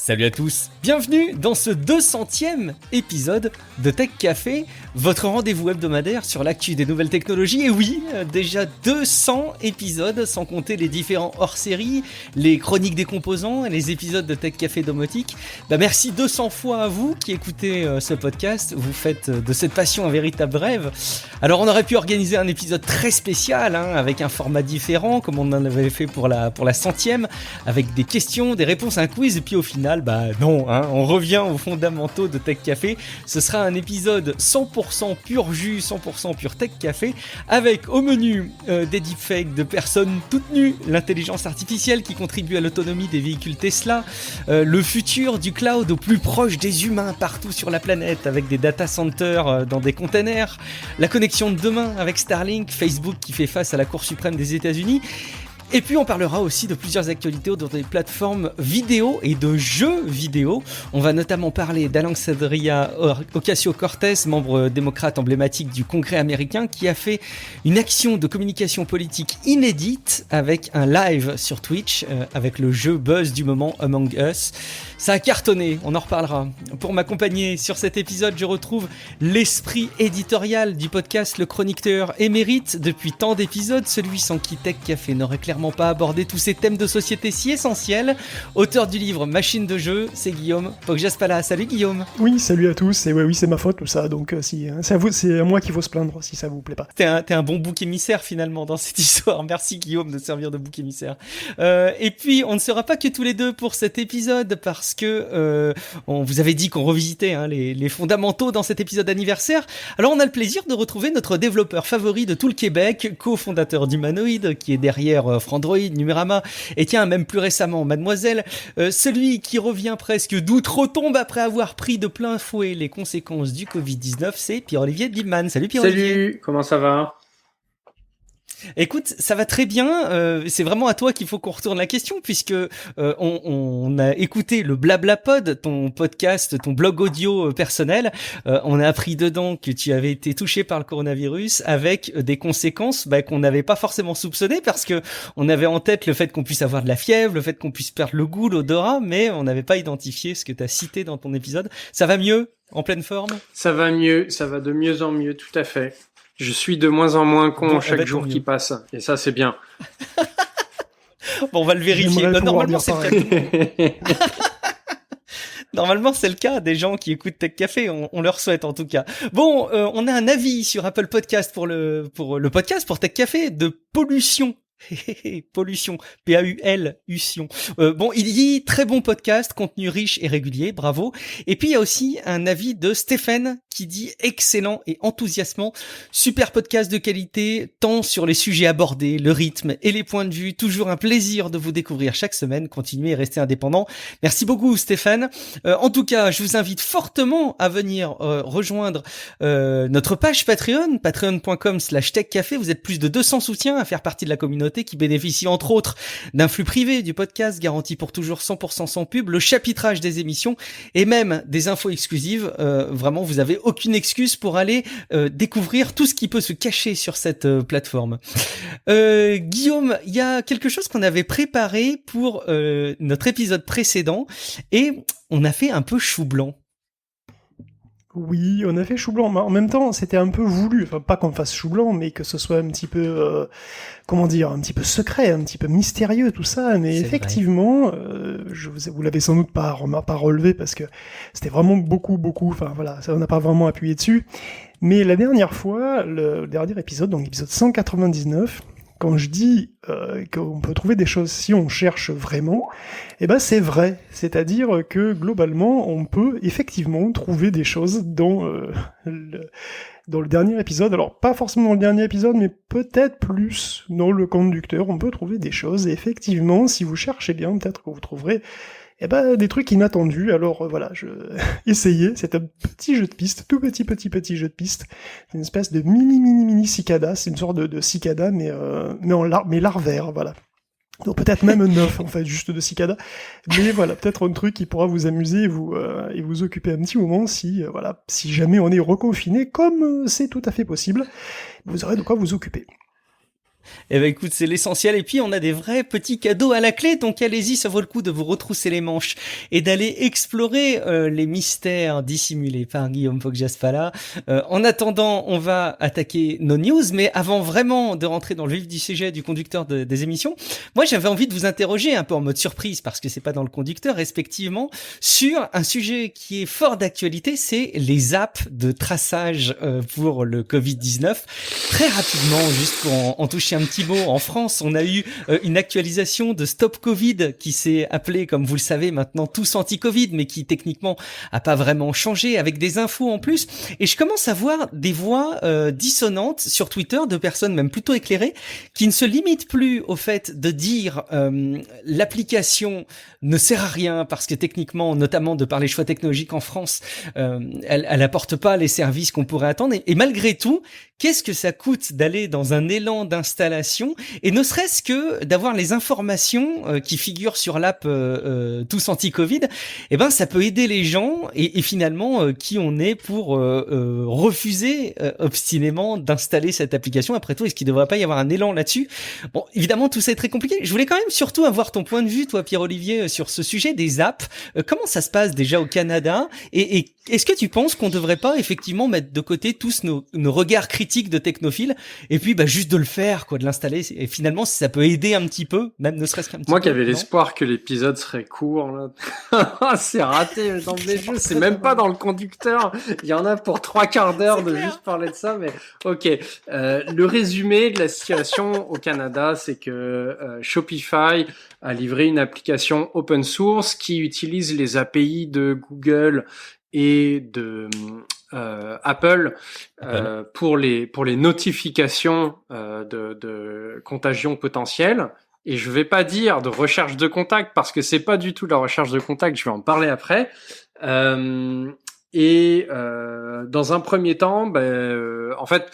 Salut à tous, bienvenue dans ce 200e épisode de Tech Café, votre rendez-vous hebdomadaire sur l'actu des nouvelles technologies. Et oui, déjà 200 épisodes, sans compter les différents hors-séries, les chroniques des composants et les épisodes de Tech Café domotique. Merci 200 fois à vous qui écoutez ce podcast, vous faites de cette passion un véritable rêve. Alors on aurait pu organiser un épisode très spécial, avec un format différent, comme on en avait fait pour la 100e, avec des questions, des réponses, un quiz, et puis au final, non, on revient aux fondamentaux de Tech Café. Ce sera un épisode 100% pur jus, 100% pur Tech Café, avec au menu des deepfakes de personnes toutes nues, l'intelligence artificielle qui contribue à l'autonomie des véhicules Tesla, le futur du cloud au plus proche des humains partout sur la planète, avec des data centers dans des containers, la connexion de demain avec Starlink, Facebook qui fait face à la Cour suprême des États-Unis. Et puis on parlera aussi de plusieurs actualités autour des plateformes vidéo et de jeux vidéo. On va notamment parler d'Alexandria Ocasio-Cortez, membre démocrate emblématique du Congrès américain, qui a fait une action de communication politique inédite avec un live sur Twitch, avec le jeu buzz du moment Among Us. Ça a cartonné, on en reparlera. Pour m'accompagner sur cet épisode, je retrouve l'esprit éditorial du podcast Le Chroniqueur émérite depuis tant d'épisodes, celui sans qui Tech Café n'aurait clairement pas abordé tous ces thèmes de société si essentiels. Auteur du livre Machine de jeu, c'est Guillaume Poggiaspala. Salut Guillaume. Oui, salut à tous. Et oui, c'est ma faute tout ça, donc c'est à moi qu'il faut se plaindre si ça vous plaît pas. T'es un bon bouc émissaire finalement dans cette histoire. Merci Guillaume de servir de bouc émissaire. Et puis on ne sera pas que tous les deux pour cet épisode parce que on vous avait dit qu'on revisitait les fondamentaux dans cet épisode anniversaire. Alors on a le plaisir de retrouver notre développeur favori de tout le Québec, cofondateur d'Humanoid, qui est derrière Frandroid, Numérama, et tiens, même plus récemment Mademoiselle, celui qui revient presque d'outre-tombe après avoir pris de plein fouet les conséquences du Covid-19, c'est Pierre-Olivier Bibman. Salut Pierre-Olivier. Salut, comment ça va ? Écoute, ça va très bien. C'est vraiment à toi qu'il faut qu'on retourne la question puisque on a écouté le BlablaPod, ton podcast, ton blog audio personnel. On a appris dedans que tu avais été touché par le coronavirus avec des conséquences qu'on n'avait pas forcément soupçonnées parce que on avait en tête le fait qu'on puisse avoir de la fièvre, le fait qu'on puisse perdre le goût, l'odorat, mais on n'avait pas identifié ce que tu as cité dans ton épisode. Ça va mieux ? En pleine forme ? Ça va mieux, ça va de mieux en mieux, tout à fait. Je suis de moins en moins con chaque jour qui passe, et ça c'est bien. Bon, on va le vérifier. Normalement c'est le cas. Normalement, c'est le cas des gens qui écoutent Tech Café, on leur souhaite en tout cas. Bon, on a un avis sur Apple Podcast pour le podcast, pour Tech Café, de pollution. Pollution, P-A-U-L-ution. Bon, il dit très bon podcast, contenu riche et régulier, bravo. Et puis il y a aussi un avis de Stéphane qui dit excellent et enthousiasmant, super podcast de qualité, tant sur les sujets abordés, le rythme et les points de vue. Toujours un plaisir de vous découvrir chaque semaine. Continuez et restez indépendants. Merci beaucoup Stéphane. En tout cas, je vous invite fortement à venir rejoindre notre page Patreon, patreon.com/techcafé. Vous êtes plus de 200 soutiens à faire partie de la communauté qui bénéficie entre autres d'un flux privé du podcast garanti pour toujours 100% sans pub, le chapitrage des émissions et même des infos exclusives. Vraiment, vous avez aucune excuse pour aller découvrir tout ce qui peut se cacher sur cette plateforme. Guillaume, il y a quelque chose qu'on avait préparé pour notre épisode précédent et on a fait un peu chou blanc. Oui, on a fait chou blanc, mais en même temps, c'était un peu voulu. Enfin, pas qu'on fasse chou blanc, mais que ce soit un petit peu, un petit peu secret, un petit peu mystérieux, tout ça. Mais c'est effectivement, vous l'avez sans doute pas relevé parce que c'était vraiment beaucoup. Enfin, voilà, ça, on n'a pas vraiment appuyé dessus. Mais la dernière fois, le dernier épisode, donc l'épisode 199, quand je dis qu'on peut trouver des choses si on cherche vraiment, c'est vrai. C'est-à-dire que globalement, on peut effectivement trouver des choses dans le dernier épisode. Alors, pas forcément dans le dernier épisode, mais peut-être plus dans le conducteur. On peut trouver des choses. Et effectivement, si vous cherchez bien, peut-être que vous trouverez des trucs inattendus. Alors voilà, essayez, c'est un petit jeu de piste, tout petit jeu de piste. C'est une espèce de mini cicada, c'est une sorte de cicada, mais larvaire, voilà. Donc peut-être même 9 en fait, juste de cicada. Mais voilà, peut-être un truc qui pourra vous amuser et vous occuper un petit moment si si jamais on est reconfiné, comme c'est tout à fait possible, vous aurez de quoi vous occuper. Eh ben écoute, c'est l'essentiel. Et puis on a des vrais petits cadeaux à la clé, donc allez-y, ça vaut le coup de vous retrousser les manches et d'aller explorer les mystères dissimulés par Guillaume Poggiaspala. En attendant, on va attaquer nos news, mais avant vraiment de rentrer dans le vif du sujet du conducteur des émissions, moi j'avais envie de vous interroger un peu en mode surprise, parce que c'est pas dans le conducteur, respectivement, sur un sujet qui est fort d'actualité, c'est les apps de traçage pour le Covid-19. Très rapidement, juste pour en toucher un petit mot, en France, on a eu une actualisation de Stop Covid qui s'est appelée, comme vous le savez maintenant, Tous Anti-Covid, mais qui techniquement a pas vraiment changé, avec des infos en plus. Et je commence à voir des voix dissonantes sur Twitter de personnes même plutôt éclairées qui ne se limitent plus au fait de dire l'application ne sert à rien parce que techniquement, notamment de par les choix technologiques en France, elle apporte pas les services qu'on pourrait attendre. Et malgré tout, qu'est-ce que ça coûte d'aller dans un élan d'installation et ne serait-ce que d'avoir les informations qui figurent sur l'app Tous Anti-Covid, eh ben ça peut aider les gens et finalement qui on est pour refuser obstinément d'installer cette application. Après tout, est-ce qu'il ne devrait pas y avoir un élan là-dessus? Bon, évidemment, tout ça est très compliqué. Je voulais quand même surtout avoir ton point de vue, toi Pierre-Olivier, sur ce sujet des apps. Comment ça se passe déjà au Canada et est-ce que tu penses qu'on devrait pas effectivement mettre de côté tous nos regards critiques de technophiles et puis juste de le faire, quoi, de l'installer, et finalement si ça peut aider un petit peu, même ne serait-ce qu'un petit peu. Moi qui avais l'espoir que l'épisode serait court, là. C'est raté dans les jeux, c'est même pas dans le conducteur. Il y en a pour 3/4 d'heure de juste parler de ça, mais ok. Le résumé de la situation au Canada, c'est que Shopify a livré une application open source qui utilise les API de Google et de Apple pour les notifications de contagion potentielle. Et je vais pas dire de recherche de contact parce que c'est pas du tout la recherche de contact. Je vais en parler après. Dans un premier temps, en fait,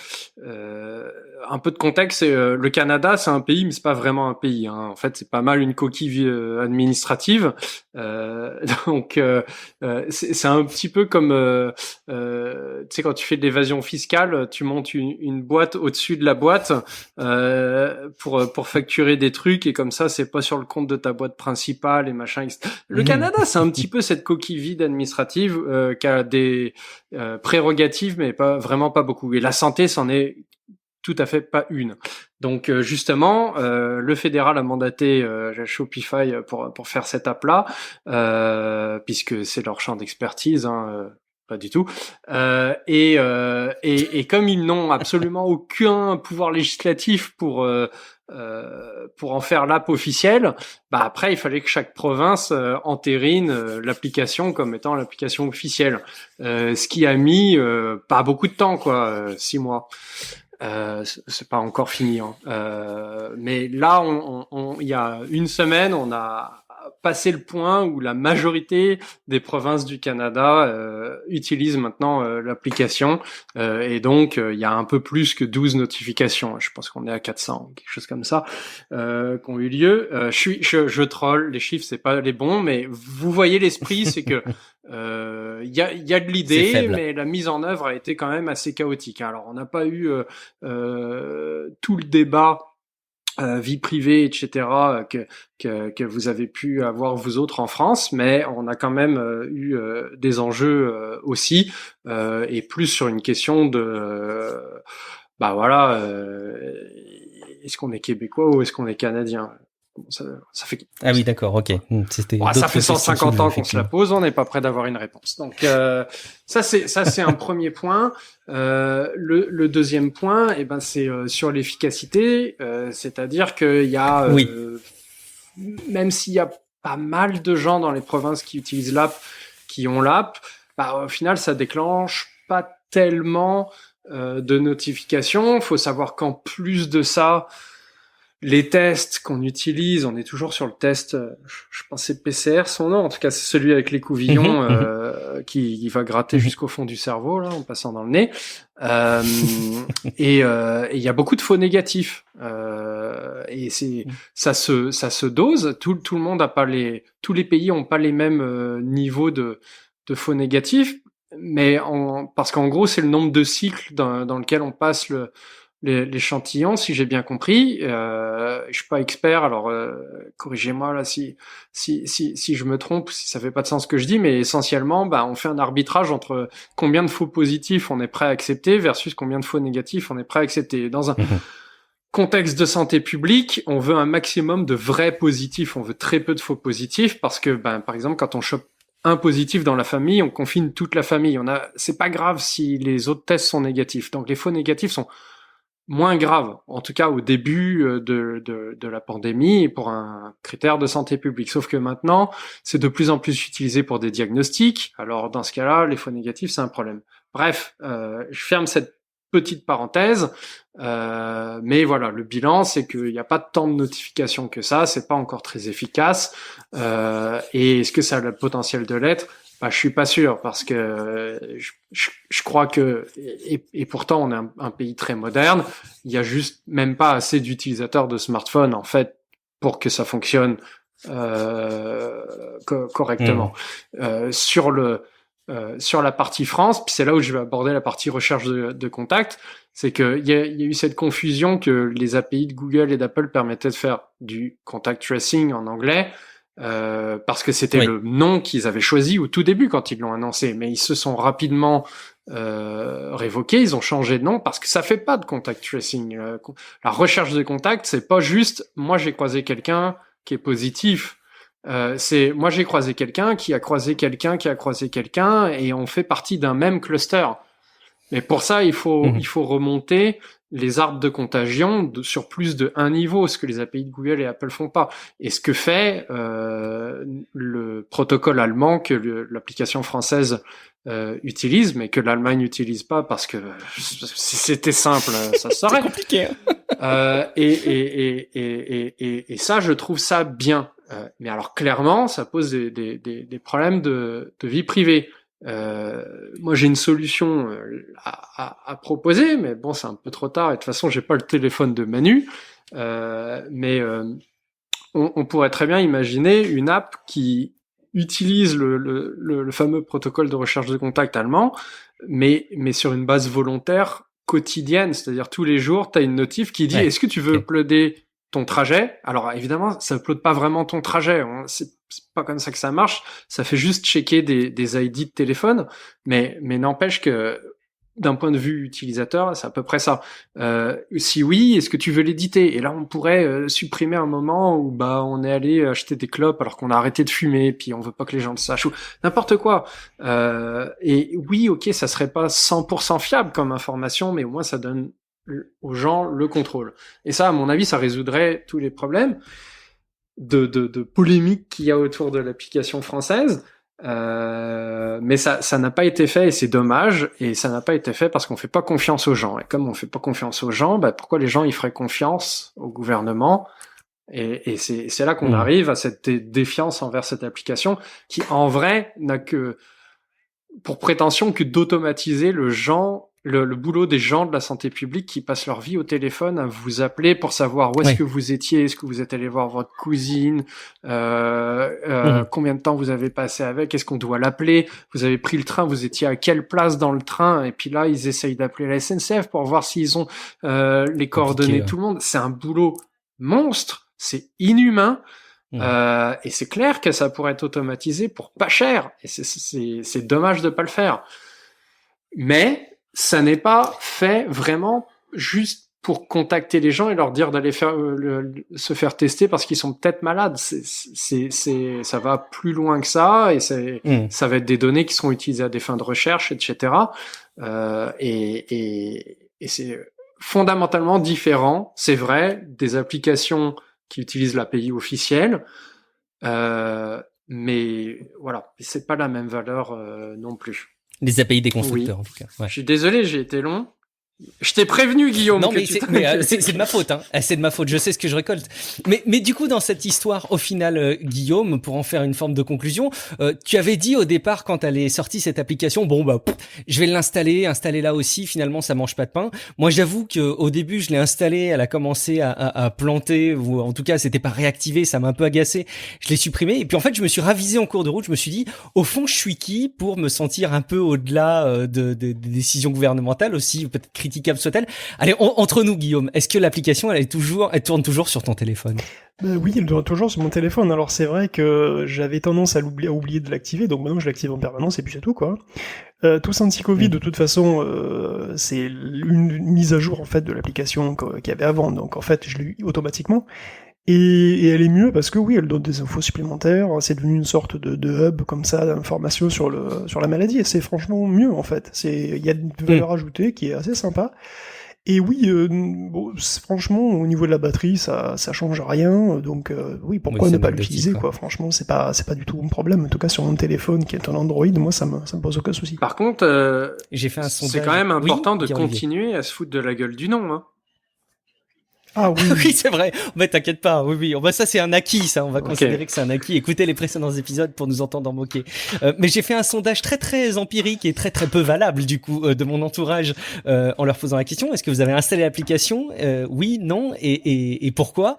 un peu de contexte, c'est le Canada, c'est un pays, mais c'est pas vraiment un pays. Hein. En fait, c'est pas mal une coquille administrative. Donc, c'est un petit peu comme, tu sais, quand tu fais de l'évasion fiscale, tu montes une boîte au-dessus de la boîte pour facturer des trucs, et comme ça, c'est pas sur le compte de ta boîte principale et machin. Le Canada, c'est un petit peu cette coquille vide administrative qui a des prérogatives, mais vraiment pas beaucoup. Et la santé, c'en est tout à fait pas une. Donc justement, le fédéral a mandaté Shopify pour faire cette app-là, puisque c'est leur champ d'expertise, hein, pas du tout. Et comme ils n'ont absolument aucun pouvoir législatif pour en faire l'app officielle, après il fallait que chaque province entérine l'application comme étant l'application officielle, ce qui a mis pas beaucoup de temps, quoi, 6 mois. C'est pas encore fini, hein. Mais là, il y a une semaine, on a passé le point où la majorité des provinces du Canada utilisent maintenant l'application, et donc il y a un peu plus que 12 notifications. Je pense qu'on est à 400, quelque chose comme ça, qui ont eu lieu. Je troll, les chiffres c'est pas les bons, mais vous voyez l'esprit, c'est que il y a de l'idée, mais la mise en œuvre a été quand même assez chaotique. Alors on n'a pas eu tout le débat vie privée, etc., que vous avez pu avoir vous autres en France, mais on a quand même eu des enjeux aussi, et plus sur une question de est-ce qu'on est québécois ou est-ce qu'on est canadien? Ça fait... Ah oui, d'accord, ok. Ça fait 150 ans qu'on se la pose, on n'est pas prêt d'avoir une réponse. Donc ça c'est un premier point. Le deuxième point, c'est sur l'efficacité, c'est-à-dire qu'il y a, même s'il y a pas mal de gens dans les provinces qui utilisent l'app, qui ont l'app, au final ça déclenche pas tellement de notifications. Faut savoir qu'en plus de ça, les tests qu'on utilise, on est toujours sur le test, je pense c'est PCR son nom, en tout cas c'est celui avec les couvillons qui va gratter jusqu'au fond du cerveau là, en passant dans le nez. Et il y a beaucoup de faux négatifs. et ça se dose. Tout le monde a pas tous les pays ont pas les mêmes niveaux de faux négatifs, mais parce qu'en gros c'est le nombre de cycles dans lequel on passe l'échantillon, si j'ai bien compris. Je suis pas expert, alors corrigez-moi là si je me trompe, si ça fait pas de sens ce que je dis, mais essentiellement, on fait un arbitrage entre combien de faux positifs on est prêt à accepter versus combien de faux négatifs on est prêt à accepter. Dans un contexte de santé publique, on veut un maximum de vrais positifs, on veut très peu de faux positifs, parce que par exemple, quand on chope un positif dans la famille, on confine toute la famille. C'est pas grave si les autres tests sont négatifs. Donc les faux négatifs sont moins grave, en tout cas au début de la pandémie, pour un critère de santé publique. Sauf que maintenant, c'est de plus en plus utilisé pour des diagnostics. Alors dans ce cas-là, les faux négatifs, c'est un problème. Bref, je ferme cette petite parenthèse, mais voilà, le bilan, c'est qu'il n'y a pas tant de notifications que ça, c'est pas encore très efficace, et est-ce que ça a le potentiel de l'être? Je suis pas sûr, parce que je crois que, et pourtant on est un pays très moderne, il y a juste même pas assez d'utilisateurs de smartphones en fait pour que ça fonctionne correctement. Sur la partie France, puis c'est là où je vais aborder la partie recherche de contact, c'est qu'il y a eu cette confusion que les API de Google et d'Apple permettaient de faire du contact tracing en anglais, parce que c'était le nom qu'ils avaient choisi au tout début quand ils l'ont annoncé, mais ils se sont rapidement révoqués, ils ont changé de nom parce que ça fait pas de contact tracing. La recherche de contact, c'est pas juste moi j'ai croisé quelqu'un qui est positif, c'est moi j'ai croisé quelqu'un qui a croisé quelqu'un qui a croisé quelqu'un, et on fait partie d'un même cluster. Mais pour ça, il faut remonter les arbres de contagion sur plus de un niveau, ce que les API de Google et Apple font pas. Et ce que fait le protocole allemand que l'application française utilise, mais que l'Allemagne n'utilise pas parce que si c'était simple, ça serait. C'est compliqué. Et ça, je trouve ça bien. Mais alors clairement, ça pose des problèmes de vie privée. Moi j'ai une solution à proposer, mais bon c'est un peu trop tard, et de toute façon j'ai pas le téléphone de Manu, mais on pourrait très bien imaginer une app qui utilise le fameux protocole de recherche de contact allemand, mais sur une base volontaire quotidienne, c'est-à-dire tous les jours tu as une notif qui dit est-ce que tu veux uploader ton trajet? Alors évidemment ça upload pas vraiment ton trajet, c'est pas comme ça que ça marche, ça fait juste checker des ID de téléphone, mais n'empêche que d'un point de vue utilisateur, c'est à peu près ça. Si oui, est-ce que tu veux l'éditer? Et là, on pourrait supprimer un moment où on est allé acheter des clopes alors qu'on a arrêté de fumer, puis on veut pas que les gens le sachent, ou n'importe quoi. Et oui, ok, ça serait pas 100% fiable comme information, mais au moins ça donne aux gens le contrôle. Et ça, à mon avis, ça résoudrait tous les problèmes de polémique qu'il y a autour de l'application française, mais ça n'a pas été fait, et c'est dommage, et ça n'a pas été fait parce qu'on fait pas confiance aux gens, et comme on fait pas confiance aux gens, pourquoi les gens ils feraient confiance au gouvernement? Et c'est là qu'on arrive à cette défiance envers cette application qui en vrai n'a que pour prétention que d'automatiser le boulot des gens de la santé publique qui passent leur vie au téléphone à vous appeler pour savoir où est-ce que vous étiez, est-ce que vous êtes allé voir votre cousine, combien de temps vous avez passé avec, est-ce qu'on doit l'appeler, vous avez pris le train, vous étiez à quelle place dans le train, et puis là ils essayent d'appeler la SNCF pour voir s'ils ont les coordonnées de tout le monde. C'est un boulot monstre, c'est inhumain. Et c'est clair que ça pourrait être automatisé pour pas cher, et c'est dommage de pas le faire, mais ça n'est pas fait vraiment juste pour contacter les gens et leur dire d'aller se faire tester parce qu'ils sont peut-être malades. Ça va plus loin que ça, et ça va être des données qui seront utilisées à des fins de recherche, etc. Et c'est fondamentalement différent, c'est vrai, des applications qui utilisent l'API officielle, mais voilà, c'est pas la même valeur non plus. Les API des constructeurs, en tout cas. Je suis désolé, j'ai été long. Je t'ai prévenu, Guillaume. Non, mais c'est de ma faute, hein. C'est de ma faute. Je sais ce que je récolte. Mais du coup, dans cette histoire, au final, Guillaume, pour en faire une forme de conclusion, tu avais dit au départ, quand elle est sortie cette application, je vais installer là aussi. Finalement, ça mange pas de pain. Moi, j'avoue que au début, je l'ai installée, elle a commencé à planter, ou en tout cas, c'était pas réactivé, ça m'a un peu agacé. Je l'ai supprimé. Et puis en fait, je me suis ravisé en cours de route. Je me suis dit, au fond, je suis qui pour me sentir un peu au-delà des décisions gouvernementales, aussi peut-être critiquables soit-elle. Allez, entre nous, Guillaume, est-ce que l'application, elle tourne toujours sur ton téléphone? Oui, elle tourne toujours sur mon téléphone. Alors c'est vrai que j'avais tendance à oublier de l'activer, donc maintenant je l'active en permanence et puis c'est tout, quoi. Tous anti-Covid, de toute façon, c'est une mise à jour en fait de l'application qu'il y avait avant, donc en fait je l'ai eu automatiquement. Et elle est mieux parce que oui, elle donne des infos supplémentaires, c'est devenu une sorte de hub comme ça d'informations sur la maladie, et c'est franchement mieux en fait. Il y a une valeur ajoutée qui est assez sympa. Et oui, franchement, au niveau de la batterie, ça change rien, donc oui, pourquoi ne pas l'utiliser, quoi. Franchement, c'est pas du tout un problème. En tout cas, sur mon téléphone qui est un Android, moi, ça me pose aucun souci. Par contre, j'ai fait un sondage. C'est quand même important de continuer à se foutre de la gueule du nom, hein. Ah oui. Oui, c'est vrai. Mais t'inquiète pas. Oui. Ça, c'est un acquis, ça. On va considérer que c'est un acquis. Écoutez les précédents épisodes pour nous entendre en moquer. Mais j'ai fait un sondage très, très empirique et très, très peu valable, du coup, de mon entourage, en leur posant la question. Est-ce que vous avez installé l'application? Oui, non. Et pourquoi?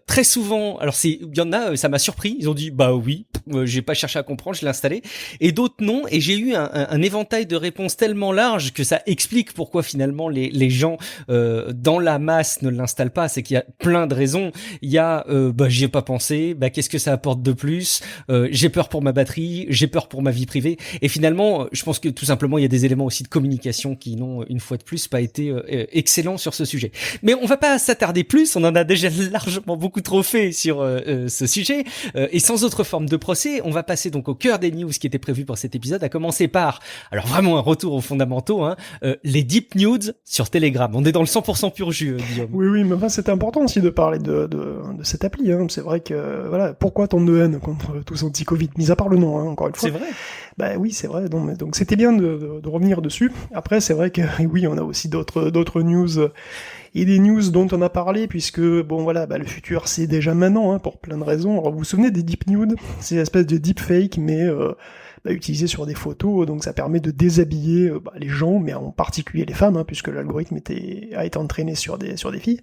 Très souvent, alors il y en a, ça m'a surpris. Ils ont dit, oui. J'ai pas cherché à comprendre, je l'ai installé. Et d'autres non. Et j'ai eu un éventail de réponses tellement large que ça explique pourquoi finalement les gens, dans la masse ne l'installent pas, c'est qu'il y a plein de raisons. Il y a j'y ai pas pensé, qu'est-ce que ça apporte de plus, j'ai peur pour ma batterie, j'ai peur pour ma vie privée, et finalement je pense que tout simplement il y a des éléments aussi de communication qui n'ont une fois de plus pas été excellents sur ce sujet. Mais on va pas s'attarder plus, on en a déjà largement beaucoup trop fait sur ce sujet, et sans autre forme de procès, on va passer donc au cœur des news qui étaient prévues pour cet épisode, à commencer par, alors vraiment un retour aux fondamentaux, les deep news sur Telegram. On est dans le 100% pur jus, Guillaume. Oui, mais enfin, c'est important aussi de parler de cette appli, hein. C'est vrai que, voilà, pourquoi tant de haine contre tous anti-Covid, mis à part le nom, encore une fois. C'est vrai. Oui, c'est vrai. Donc c'était bien de revenir dessus. Après, c'est vrai que, oui, on a aussi d'autres news, et des news dont on a parlé, puisque, le futur, c'est déjà maintenant, pour plein de raisons. Alors, vous vous souvenez des deep nudes? C'est une espèce de deepfake, mais, utilisé sur des photos, donc ça permet de déshabiller les gens, mais en particulier les femmes, puisque l'algorithme a été entraîné sur des filles.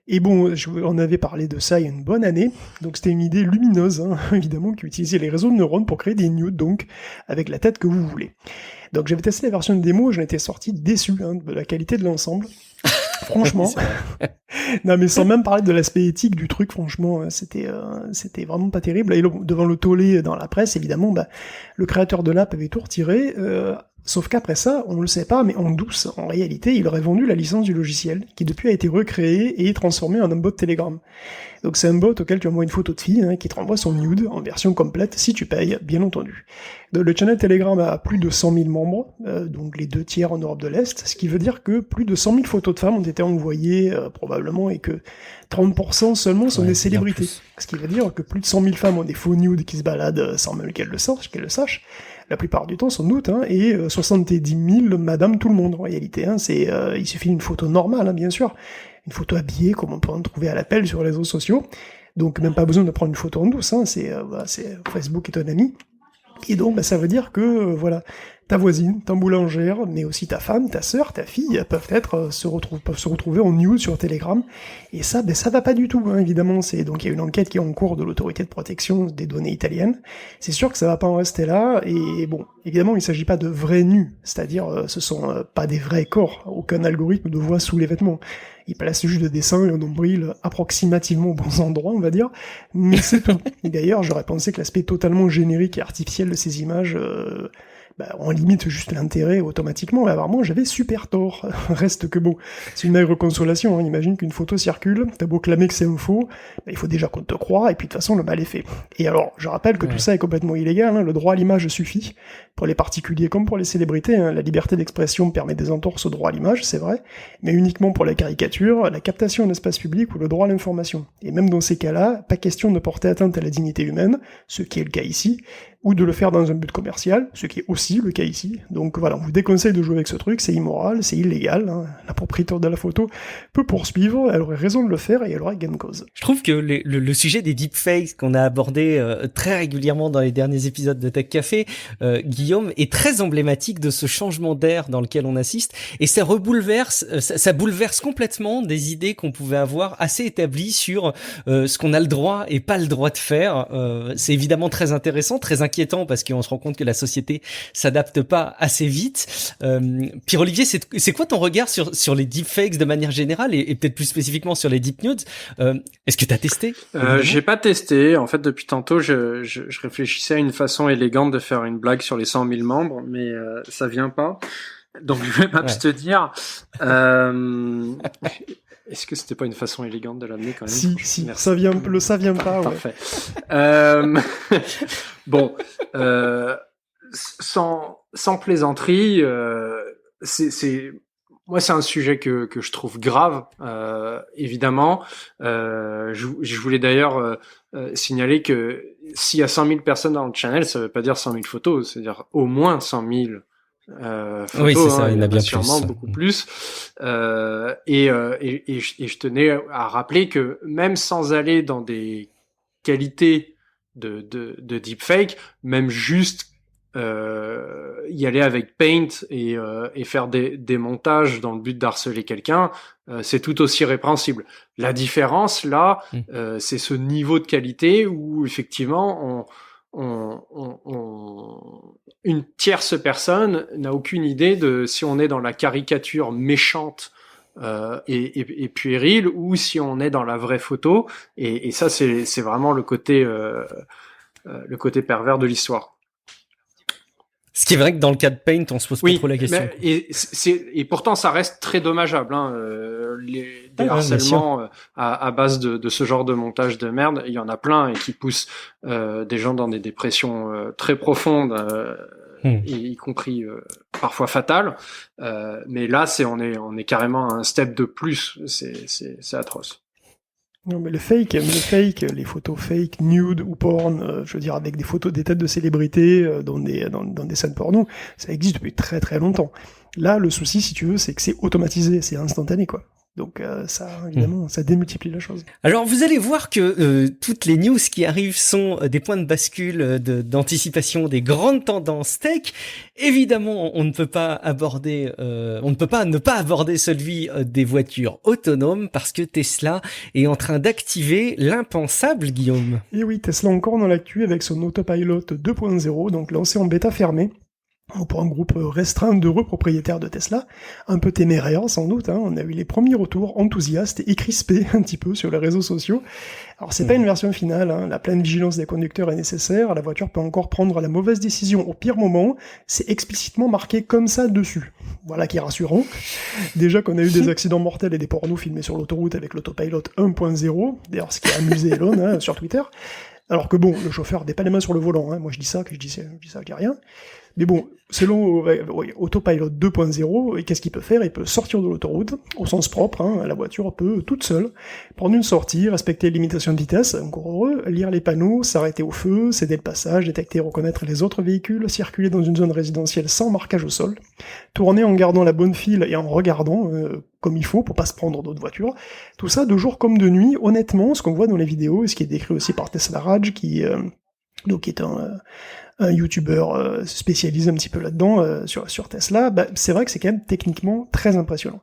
Et on avait parlé de ça il y a une bonne année, donc c'était une idée lumineuse, évidemment, qui utilisait les réseaux de neurones pour créer des nudes, donc avec la tête que vous voulez. Donc j'avais testé la version de démo et j'en étais sorti déçu de la qualité de l'ensemble. Franchement. Non, mais sans même parler de l'aspect éthique du truc, franchement, c'était vraiment pas terrible. Et devant le tollé dans la presse, évidemment, le créateur de l'app avait tout retiré, sauf qu'après ça, on le sait pas, mais en douce, en réalité, il aurait vendu la licence du logiciel, qui depuis a été recréé et transformé en un bot Telegram. Donc c'est un bot auquel tu envoies une photo de fille, qui te renvoie son nude en version complète, si tu payes, bien entendu. Le channel Telegram a plus de 100 000 membres, donc les 2/3 en Europe de l'Est, ce qui veut dire que plus de 100 000 photos de femmes ont été envoyées, probablement, et que 30% seulement sont des célébrités. Ce qui veut dire que plus de 100 000 femmes ont des faux nudes qui se baladent sans même qu'elles le sachent. La plupart du temps, sans doute, et 70 000 madame tout le monde, en réalité. Il suffit d'une photo normale, bien sûr. Une photo habillée, comme on peut en trouver à l'appel sur les réseaux sociaux. Donc, même pas besoin de prendre une photo en douce, c'est Facebook est ton ami. Et donc, ça veut dire que, ta voisine, ta boulangère, mais aussi ta femme, ta sœur, ta fille, peuvent se retrouver en news sur Telegram. Et ça, ça va pas du tout, évidemment. Donc, il y a une enquête qui est en cours de l'autorité de protection des données italienne. C'est sûr que ça va pas en rester là. Et évidemment, il s'agit pas de vrais nus. C'est-à-dire, ce sont pas des vrais corps. Aucun algorithme ne voit sous les vêtements. Il place juste des dessins et un nombril approximativement aux bons endroits, on va dire. Mais c'est tout. Et d'ailleurs, j'aurais pensé que l'aspect totalement générique et artificiel de ces images, on limite juste l'intérêt automatiquement, et apparemment j'avais super tort. Reste que c'est une maigre consolation, imagine qu'une photo circule, t'as beau clamer que c'est un faux, il faut déjà qu'on te croie, et puis de toute façon le mal est fait. Et alors, je rappelle que tout ça est complètement illégal, le droit à l'image suffit, pour les particuliers comme pour les célébrités, la liberté d'expression permet des entorses au droit à l'image, c'est vrai, mais uniquement pour la caricature, la captation en espace public ou le droit à l'information. Et même dans ces cas-là, pas question de porter atteinte à la dignité humaine, ce qui est le cas ici, ou de le faire dans un but commercial, ce qui est aussi le cas ici. Donc voilà, on vous déconseille de jouer avec ce truc, c'est immoral, c'est illégal, hein. La propriétaire de la photo peut poursuivre, elle aurait raison de le faire et elle aurait gain de cause. Je trouve que le sujet des deepfakes qu'on a abordé très régulièrement dans les derniers épisodes de Tech Café, Guillaume, est très emblématique de ce changement d'air dans lequel on assiste, et ça bouleverse complètement des idées qu'on pouvait avoir assez établies sur ce qu'on a le droit et pas le droit de faire. C'est évidemment très intéressant, très inquiétant, parce qu'on se rend compte que la société s'adapte pas assez vite. Pierre-Olivier, c'est quoi ton regard sur les deepfakes de manière générale et peut-être plus spécifiquement sur les deep nudes? Est-ce que tu as testé? J'ai pas testé. En fait, depuis tantôt, je réfléchissais à une façon élégante de faire une blague sur les 100 000 membres, mais ça vient pas. Donc je vais m'abstenir. Est-ce que c'était pas une façon élégante de l'amener quand même? Si, ça vient pas. Parfait. Bon, sans plaisanterie, moi, c'est un sujet que je trouve grave, évidemment. Je voulais d'ailleurs signaler que s'il y a 100 000 personnes dans le channel, ça veut pas dire 100 000 photos, c'est-à-dire au moins 100 000 photos. Oui, c'est ça, hein, il y en a bien sûrement plus. Beaucoup plus. Et je tenais à rappeler que même sans aller dans des qualités de deepfake, même juste y aller avec Paint et faire des montages dans le but d'harceler quelqu'un, c'est tout aussi répréhensible. La différence là, c'est ce niveau de qualité où effectivement une tierce personne n'a aucune idée de si on est dans la caricature méchante et puérile ou si on est dans la vraie photo, et ça c'est vraiment le côté pervers de l'histoire. Ce qui est vrai que dans le cas de Paint, on se pose pas trop la question. Et pourtant, ça reste très dommageable. Hein. Des harcèlements à base de ce genre de montage de merde, il y en a plein et qui poussent des gens dans des dépressions très profondes, y compris parfois fatales. Mais là, on est carrément à un step de plus. C'est atroce. Non, mais le fake, les photos fake, nude ou porn, je veux dire avec des photos des têtes de célébrités dans des scènes porno, ça existe depuis très très longtemps. Là, le souci, si tu veux, c'est que c'est automatisé, c'est instantané, quoi. Donc ça, évidemment, ça démultiplie la chose. Alors vous allez voir que toutes les news qui arrivent sont des points de bascule d'anticipation des grandes tendances tech. Évidemment, on ne peut pas ne pas aborder celui des voitures autonomes parce que Tesla est en train d'activer l'impensable, Guillaume. Et oui, Tesla encore dans l'actu avec son Autopilot 2.0, donc lancé en bêta fermée. Pour un groupe restreint d'heureux propriétaires de Tesla, un peu téméraires sans doute, hein. On a eu les premiers retours enthousiastes et crispés un petit peu sur les réseaux sociaux. Alors c'est pas une version finale, hein. La pleine vigilance des conducteurs est nécessaire, la voiture peut encore prendre la mauvaise décision au pire moment, c'est explicitement marqué comme ça dessus. Voilà qui est rassurant. Déjà qu'on a eu des accidents mortels et des pornos filmés sur l'autoroute avec l'Autopilot 1.0, d'ailleurs ce qui a amusé Elon hein, sur Twitter. Alors que bon, le chauffeur n'a pas les mains sur le volant, hein. Moi je dis ça, je dis ça, je dis rien. Mais bon, selon Autopilot 2.0, et qu'est-ce qu'il peut faire? Il peut sortir de l'autoroute, au sens propre, hein, la voiture peut, toute seule, prendre une sortie, respecter les limitations de vitesse, encore heureux, lire les panneaux, s'arrêter au feu, céder le passage, détecter et reconnaître les autres véhicules, circuler dans une zone résidentielle sans marquage au sol, tourner en gardant la bonne file et en regardant comme il faut pour pas se prendre d'autres voitures. Tout ça de jour comme de nuit, honnêtement, ce qu'on voit dans les vidéos, et ce qui est décrit aussi par Tesla Raj, qui est un youtubeur spécialisé un petit peu là-dedans sur Tesla, c'est vrai que c'est quand même techniquement très impressionnant.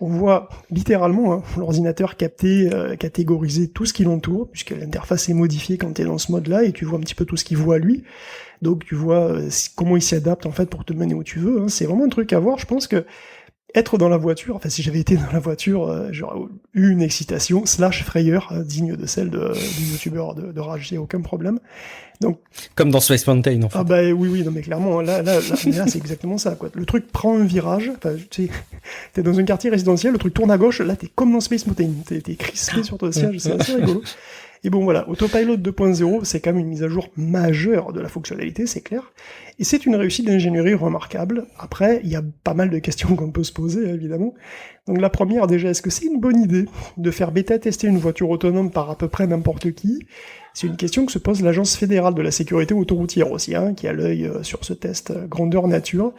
On voit littéralement hein, l'ordinateur catégoriser tout ce qui l'entoure, puisque l'interface est modifiée quand tu es dans ce mode-là, et tu vois un petit peu tout ce qu'il voit lui. Donc tu vois comment il s'adapte en fait pour te mener où tu veux. Hein. C'est vraiment un truc à voir. Je pense que être dans la voiture, enfin si j'avais été dans la voiture, j'aurais eu une excitation / frayeur digne de celle du youtubeur de Raj, j'ai aucun problème. Donc comme dans Space Mountain en fait. Ah bah oui, non mais clairement là c'est exactement ça quoi. Le truc prend un virage, enfin tu sais, t'es dans un quartier résidentiel, le truc tourne à gauche, là t'es comme dans Space Mountain, t'es crispé sur ton siège, c'est assez rigolo. Et bon voilà, Autopilot 2.0, c'est quand même une mise à jour majeure de la fonctionnalité, c'est clair. Et c'est une réussite d'ingénierie remarquable. Après, il y a pas mal de questions qu'on peut se poser, évidemment. Donc la première, déjà, est-ce que c'est une bonne idée de faire bêta-tester une voiture autonome par à peu près n'importe qui, C'est une question que se pose l'Agence fédérale de la sécurité autoroutière aussi, qui a l'œil sur ce test grandeur nature,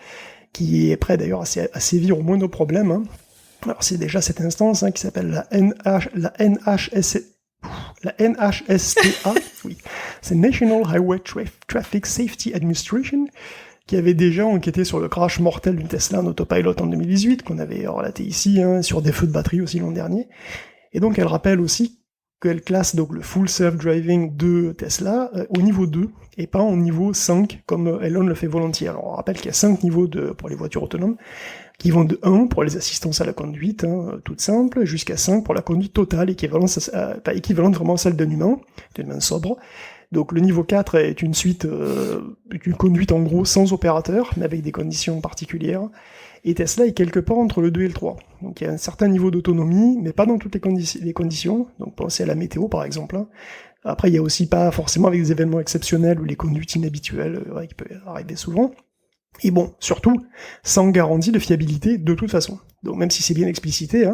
qui est prêt d'ailleurs à sévir au moindre problème. Alors c'est déjà cette instance qui s'appelle la NHSTA, oui, c'est National Highway Traffic Safety Administration, qui avait déjà enquêté sur le crash mortel d'une Tesla en autopilot en 2018, qu'on avait relaté ici, sur des feux de batterie aussi l'an dernier. Et donc elle rappelle aussi qu'elle classe donc le Full Self-Driving de Tesla au niveau 2, et pas au niveau 5, comme Elon le fait volontiers. Alors on rappelle qu'il y a 5 niveaux pour les voitures autonomes, qui vont de 1 pour les assistances à la conduite, toute simple, jusqu'à 5 pour la conduite totale, équivalente vraiment à celle d'un humain sobre. Donc le niveau 4 est une suite, une conduite en gros sans opérateur, mais avec des conditions particulières. Et Tesla est quelque part entre le 2 et le 3. Donc il y a un certain niveau d'autonomie, mais pas dans toutes les conditions. Donc pensez à la météo par exemple. Après il y a aussi pas forcément avec des événements exceptionnels ou les conduites inhabituelles qui peuvent arriver souvent. Et bon, surtout, sans garantie de fiabilité de toute façon. Donc même si c'est bien explicité,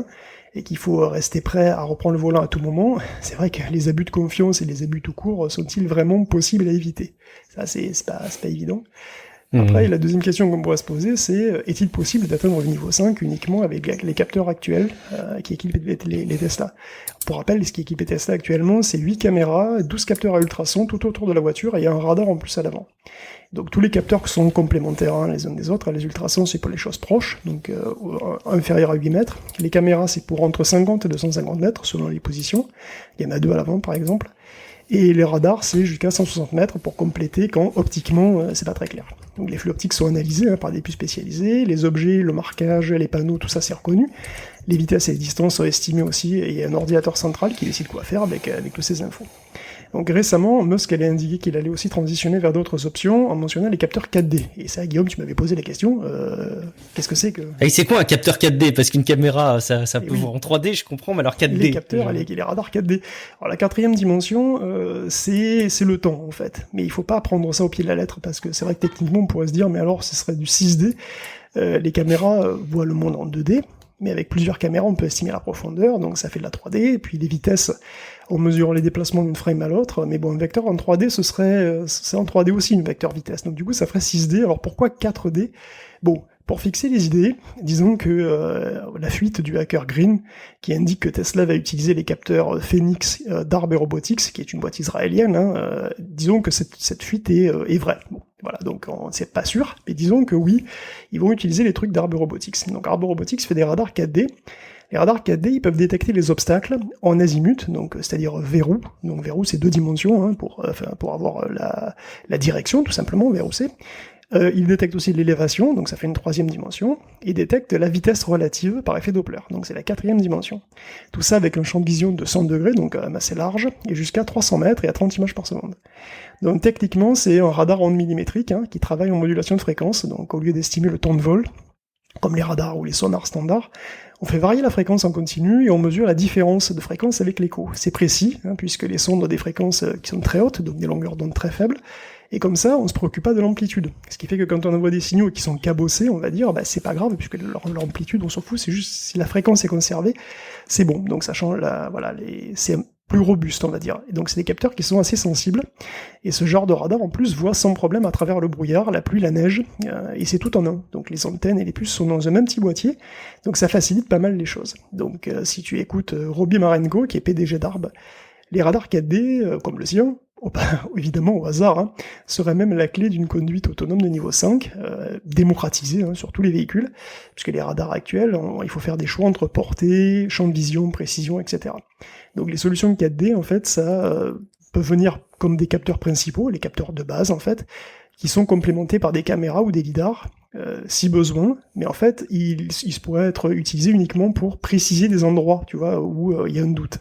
et qu'il faut rester prêt à reprendre le volant à tout moment, c'est vrai que les abus de confiance et les abus tout court sont-ils vraiment possibles à éviter? Ça, c'est pas évident. Après, la deuxième question qu'on pourrait se poser, c'est est-il possible d'atteindre le niveau 5 uniquement avec les capteurs actuels qui équipent les Tesla? Pour rappel, ce qui équipe les Tesla actuellement, c'est 8 caméras, 12 capteurs à ultrasons tout autour de la voiture et un radar en plus à l'avant. Donc tous les capteurs sont complémentaires les uns des autres. Les ultrasons, c'est pour les choses proches, donc inférieurs à 8 mètres. Les caméras, c'est pour entre 50 et 250 mètres, selon les positions. Il y en a 2 à l'avant, par exemple. Et les radars, c'est jusqu'à 160 mètres pour compléter quand, optiquement, c'est pas très clair. Donc les flux optiques sont analysés par des puces spécialisées, les objets, le marquage, les panneaux, tout ça c'est reconnu. Les vitesses et les distances sont estimées aussi, et il y a un ordinateur central qui décide quoi faire avec toutes ces infos. Donc récemment, Musk allait indiquer qu'il allait aussi transitionner vers d'autres options en mentionnant les capteurs 4D. Et ça, Guillaume, tu m'avais posé la question, qu'est-ce que c'est que... Et c'est quoi un capteur 4D? Parce qu'une caméra, ça peut voir en 3D, je comprends, mais alors 4D... Les capteurs, les radars 4D. Alors la quatrième dimension, c'est le temps, en fait. Mais il faut pas prendre ça au pied de la lettre, parce que c'est vrai que techniquement, on pourrait se dire, mais alors, ce serait du 6D. Les caméras voient le monde en 2D, mais avec plusieurs caméras, on peut estimer la profondeur, donc ça fait de la 3D, et puis les vitesses, on mesure les déplacements d'une frame à l'autre, mais bon, un vecteur en 3D, c'est en 3D aussi une vecteur vitesse, donc du coup ça ferait 6D, alors pourquoi 4D? Bon, pour fixer les idées, disons que la fuite du hacker Green, qui indique que Tesla va utiliser les capteurs Phoenix d'Arbe Robotics, qui est une boîte israélienne, disons que cette fuite est vraie. Bon, voilà, donc c'est pas sûr, mais disons que oui, ils vont utiliser les trucs d'Arbe Robotics. Donc Arbe Robotics fait des radars 4D. Les radars 4D, ils peuvent détecter les obstacles en azimut, donc c'est-à-dire verrou. Donc verrou, c'est 2 dimensions pour avoir la direction, tout simplement, verrou c'est. Il détecte aussi l'élévation, donc ça fait une 3e dimension. Il détecte la vitesse relative par effet Doppler, donc c'est la 4e dimension. Tout ça avec un champ de vision de 100 degrés, donc quand même assez large, et jusqu'à 300 mètres et à 30 images par seconde. Donc techniquement, c'est un radar onde millimétrique qui travaille en modulation de fréquence, donc au lieu d'estimer le temps de vol, comme les radars ou les sonars standards, on fait varier la fréquence en continu et on mesure la différence de fréquence avec l'écho. C'est précis, puisque les sons ont des fréquences qui sont très hautes, donc des longueurs d'onde très faibles, et comme ça, on se préoccupe pas de l'amplitude. Ce qui fait que quand on envoie des signaux qui sont cabossés, on va dire, c'est pas grave, puisque l'amplitude, on s'en fout, c'est juste si la fréquence est conservée, c'est bon. Donc ça change c'est plus robuste, on va dire. Et donc c'est des capteurs qui sont assez sensibles, et ce genre de radar, en plus, voit sans problème à travers le brouillard, la pluie, la neige, et c'est tout en un. Donc les antennes et les puces sont dans un même petit boîtier, donc ça facilite pas mal les choses. Donc si tu écoutes Robbie Marenko, qui est PDG d'Arbe, les radars 4D, comme le sien, évidemment au hasard, serait même la clé d'une conduite autonome de niveau 5, démocratisée sur tous les véhicules, puisque les radars actuels, il faut faire des choix entre portée, champ de vision, précision, etc. Donc les solutions 4D, en fait, ça peut venir comme des capteurs principaux, les capteurs de base, en fait, qui sont complémentés par des caméras ou des lidars, si besoin, mais en fait, ils pourraient être utilisés uniquement pour préciser des endroits, tu vois, où il y a un doute.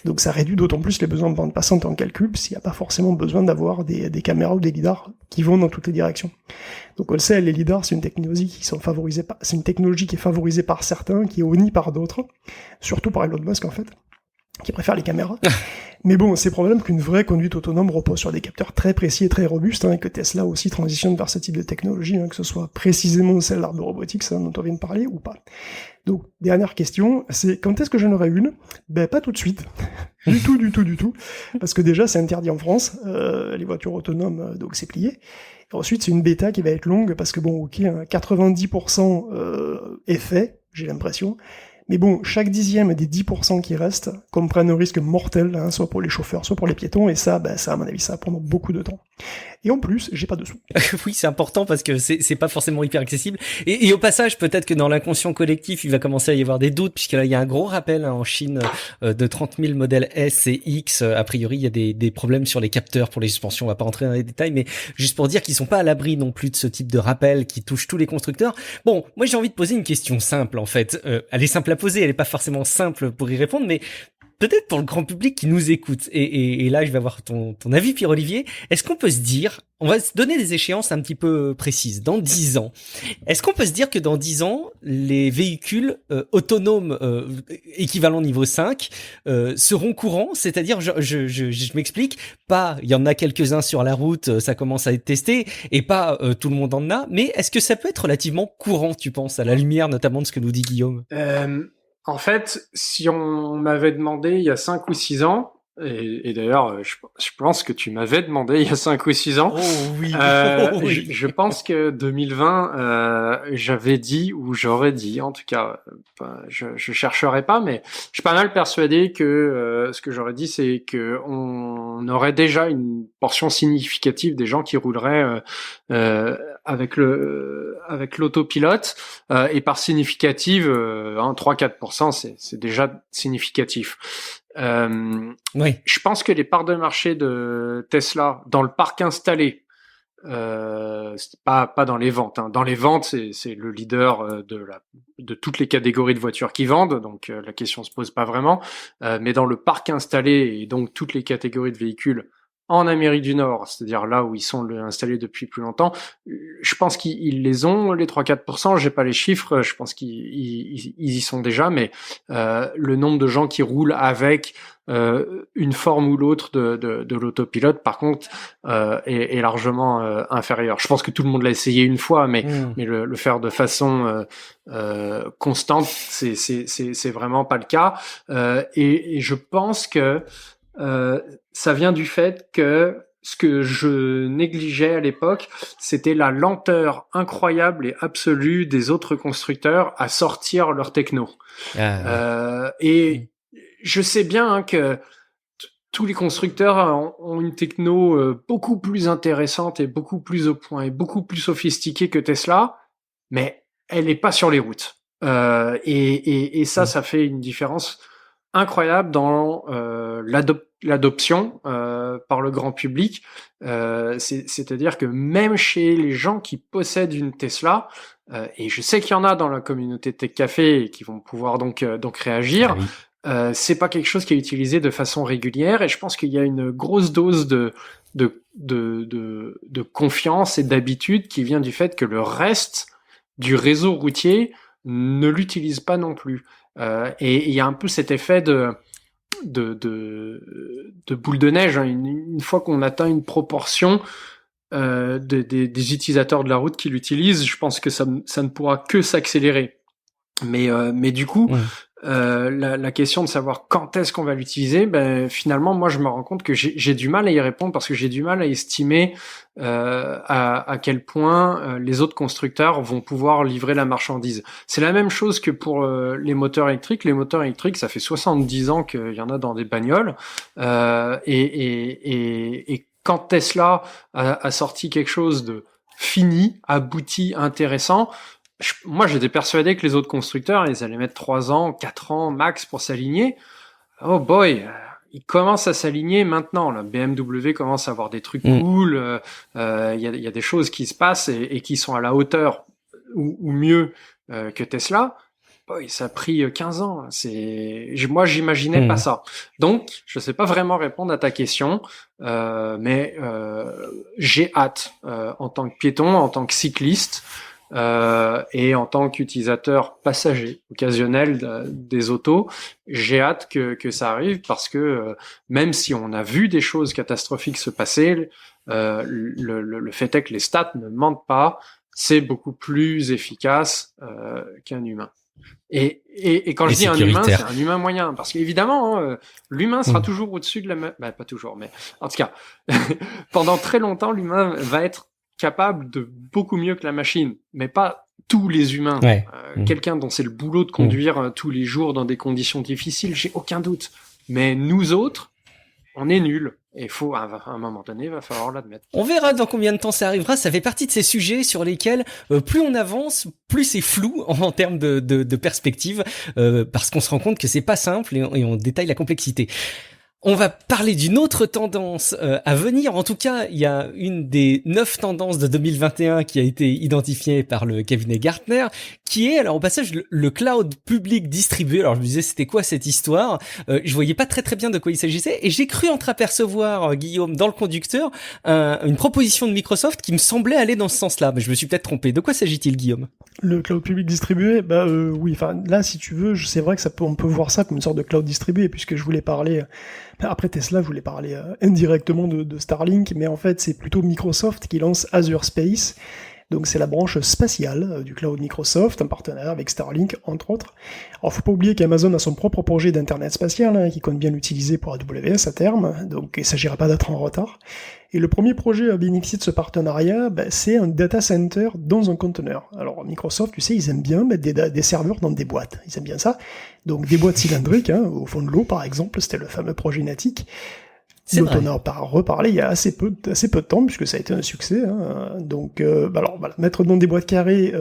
Donc ça réduit d'autant plus les besoins de bande passante en calcul, s'il n'y a pas forcément besoin d'avoir des caméras ou des lidars qui vont dans toutes les directions. Donc on le sait, les lidars, c'est une technologie qui est favorisée par certains, qui est honnie par d'autres, surtout par Elon Musk en fait. qui préfèrent les caméras. Mais bon, c'est probable qu'une vraie conduite autonome repose sur des capteurs très précis et très robustes, et que Tesla aussi transitionne vers ce type de technologie, que ce soit précisément celle d'Arbe Robotics, dont on vient de parler, ou pas. Donc, dernière question, c'est quand est-ce que j'en aurai une? Pas tout de suite. Du tout. Parce que déjà, c'est interdit en France, les voitures autonomes, donc c'est plié. Et ensuite, c'est une bêta qui va être longue, parce que 90% est fait, j'ai l'impression. Mais bon, chaque dixième des 10% qui restent comprennent un risque mortel, soit pour les chauffeurs, soit pour les piétons, et ça, à mon avis, ça va prendre beaucoup de temps. Et en plus, j'ai pas de sous. Oui, c'est important parce que c'est pas forcément hyper accessible. Et au passage, peut-être que dans l'inconscient collectif, il va commencer à y avoir des doutes, puisque là, il y a un gros rappel en Chine de 30 000 modèles S et X. A priori, il y a des problèmes sur les capteurs pour les suspensions. On va pas rentrer dans les détails, mais juste pour dire qu'ils sont pas à l'abri non plus de ce type de rappel qui touche tous les constructeurs. Bon, moi, j'ai envie de poser une question simple, en fait. Elle est simple à poser, elle est pas forcément simple pour y répondre, mais peut-être pour le grand public qui nous écoute, et là je vais avoir ton avis, Pierre-Olivier, est-ce qu'on peut se dire, on va se donner des échéances un petit peu précises, dans 10 ans, est-ce qu'on peut se dire que dans 10 ans, les véhicules autonomes équivalent niveau 5 seront courants, c'est-à-dire, je m'explique, pas, il y en a quelques-uns sur la route, ça commence à être testé, et pas tout le monde en a, mais est-ce que ça peut être relativement courant, tu penses, à la lumière notamment de ce que nous dit Guillaume? En fait, si on m'avait demandé il y a 5 ou 6 ans, et d'ailleurs, je pense que tu m'avais demandé il y a 5 ou 6 ans, oh oui, oui. Je pense que 2020, j'avais dit, ou j'aurais dit, en tout cas, je chercherai pas, mais je suis pas mal persuadé que ce que j'aurais dit, c'est que on aurait déjà une portion significative des gens qui rouleraient avec l'autopilote, et par significative, 3-4%, c'est déjà significatif. Oui. Je pense que les parts de marché de Tesla dans le parc installé, c'est pas dans les ventes, hein. Dans les ventes, c'est le leader de toutes les catégories de voitures qui vendent, donc la question se pose pas vraiment. Mais dans le parc installé et donc toutes les catégories de véhicules en Amérique du Nord, c'est-à-dire là où ils sont installés depuis plus longtemps, je pense qu'ils les ont, les 3-4%, j'ai pas les chiffres, je pense qu'ils y sont déjà, mais le nombre de gens qui roulent avec une forme ou l'autre de l'autopilote, par contre, est largement inférieur. Je pense que tout le monde l'a essayé une fois, mais le faire de façon constante, c'est vraiment pas le cas. Et je pense que ça vient du fait que ce que je négligeais à l'époque, c'était la lenteur incroyable et absolue des autres constructeurs à sortir leur techno. Et je sais bien que tous les constructeurs ont une techno beaucoup plus intéressante et beaucoup plus au point et beaucoup plus sophistiquée que Tesla, mais elle n'est pas sur les routes. Et ça fait une différence incroyable dans l'adoption par le grand public. C'est-à-dire que même chez les gens qui possèdent une Tesla, et je sais qu'il y en a dans la communauté Tech Café et qui vont pouvoir donc réagir, c'est pas quelque chose qui est utilisé de façon régulière, et je pense qu'il y a une grosse dose de confiance et d'habitude qui vient du fait que le reste du réseau routier ne l'utilise pas non plus. Et il y a un peu cet effet de boule de neige, hein. Une fois qu'on atteint une proportion des utilisateurs de la route qui l'utilisent, je pense que ça ne pourra que s'accélérer. Mais du coup, la question de savoir quand est-ce qu'on va l'utiliser, finalement, moi, je me rends compte que j'ai du mal à y répondre, parce que j'ai du mal à estimer à quel point les autres constructeurs vont pouvoir livrer la marchandise. C'est la même chose que pour les moteurs électriques. Les moteurs électriques, ça fait 70 ans qu'il y en a dans des bagnoles, et quand Tesla a sorti quelque chose de fini, abouti, intéressant, moi, j'étais persuadé que les autres constructeurs, ils allaient mettre 3 ans, 4 ans max pour s'aligner. Oh boy, ils commencent à s'aligner maintenant. La BMW commence à avoir des trucs cool. Il y a des choses qui se passent et qui sont à la hauteur ou mieux que Tesla. Boy, ça a pris 15 ans. Moi, j'imaginais pas ça. Donc, je sais pas vraiment répondre à ta question, mais j'ai hâte, en tant que piéton, en tant que cycliste, Et en tant qu'utilisateur passager occasionnel des autos, j'ai hâte que ça arrive parce que même si on a vu des choses catastrophiques se passer, le fait est que les stats ne mentent pas, c'est beaucoup plus efficace qu'un humain. Et quand je dis un humain, c'est un humain moyen, parce qu'évidemment, l'humain sera toujours au-dessus de pas toujours, mais en tout cas, pendant très longtemps, l'humain va être capable de beaucoup mieux que la machine, mais pas tous les humains. Ouais. Quelqu'un dont c'est le boulot de conduire tous les jours dans des conditions difficiles, j'ai aucun doute. Mais nous autres, on est nuls. Et à un moment donné, il va falloir l'admettre. On verra dans combien de temps ça arrivera. Ça fait partie de ces sujets sur lesquels plus on avance, plus c'est flou en termes de perspective, parce qu'on se rend compte que c'est pas simple et on détaille la complexité. On va parler d'une autre tendance à venir. En tout cas, il y a une des 9 tendances de 2021 qui a été identifiée par le cabinet Gartner, qui est, alors au passage, le cloud public distribué. Alors je me disais, c'était quoi cette histoire ? Je voyais pas très bien de quoi il s'agissait, et j'ai cru entreapercevoir, Guillaume, dans le conducteur, une proposition de Microsoft qui me semblait aller dans ce sens-là. Mais je me suis peut-être trompé. De quoi s'agit-il, Guillaume ? Le cloud public distribué, oui. Enfin, là, si tu veux, c'est vrai que on peut voir ça comme une sorte de cloud distribué, puisque je voulais parler. Après Tesla, je voulais parler indirectement de Starlink, mais en fait, c'est plutôt Microsoft qui lance Azure Space. Donc c'est la branche spatiale du cloud Microsoft, en partenariat avec Starlink, entre autres. Alors faut pas oublier qu'Amazon a son propre projet d'internet spatial, qui compte bien l'utiliser pour AWS à terme, donc il s'agira pas d'être en retard. Et le premier projet à bénéficier de ce partenariat, c'est un data center dans un conteneur. Alors Microsoft, tu sais, ils aiment bien mettre des serveurs dans des boîtes, ils aiment bien ça. Donc des boîtes cylindriques, au fond de l'eau par exemple, c'était le fameux projet Natic. Dont on a reparlé il y a assez peu de temps, puisque ça a été un succès. Donc, alors, voilà, mettre dans des boîtes carrées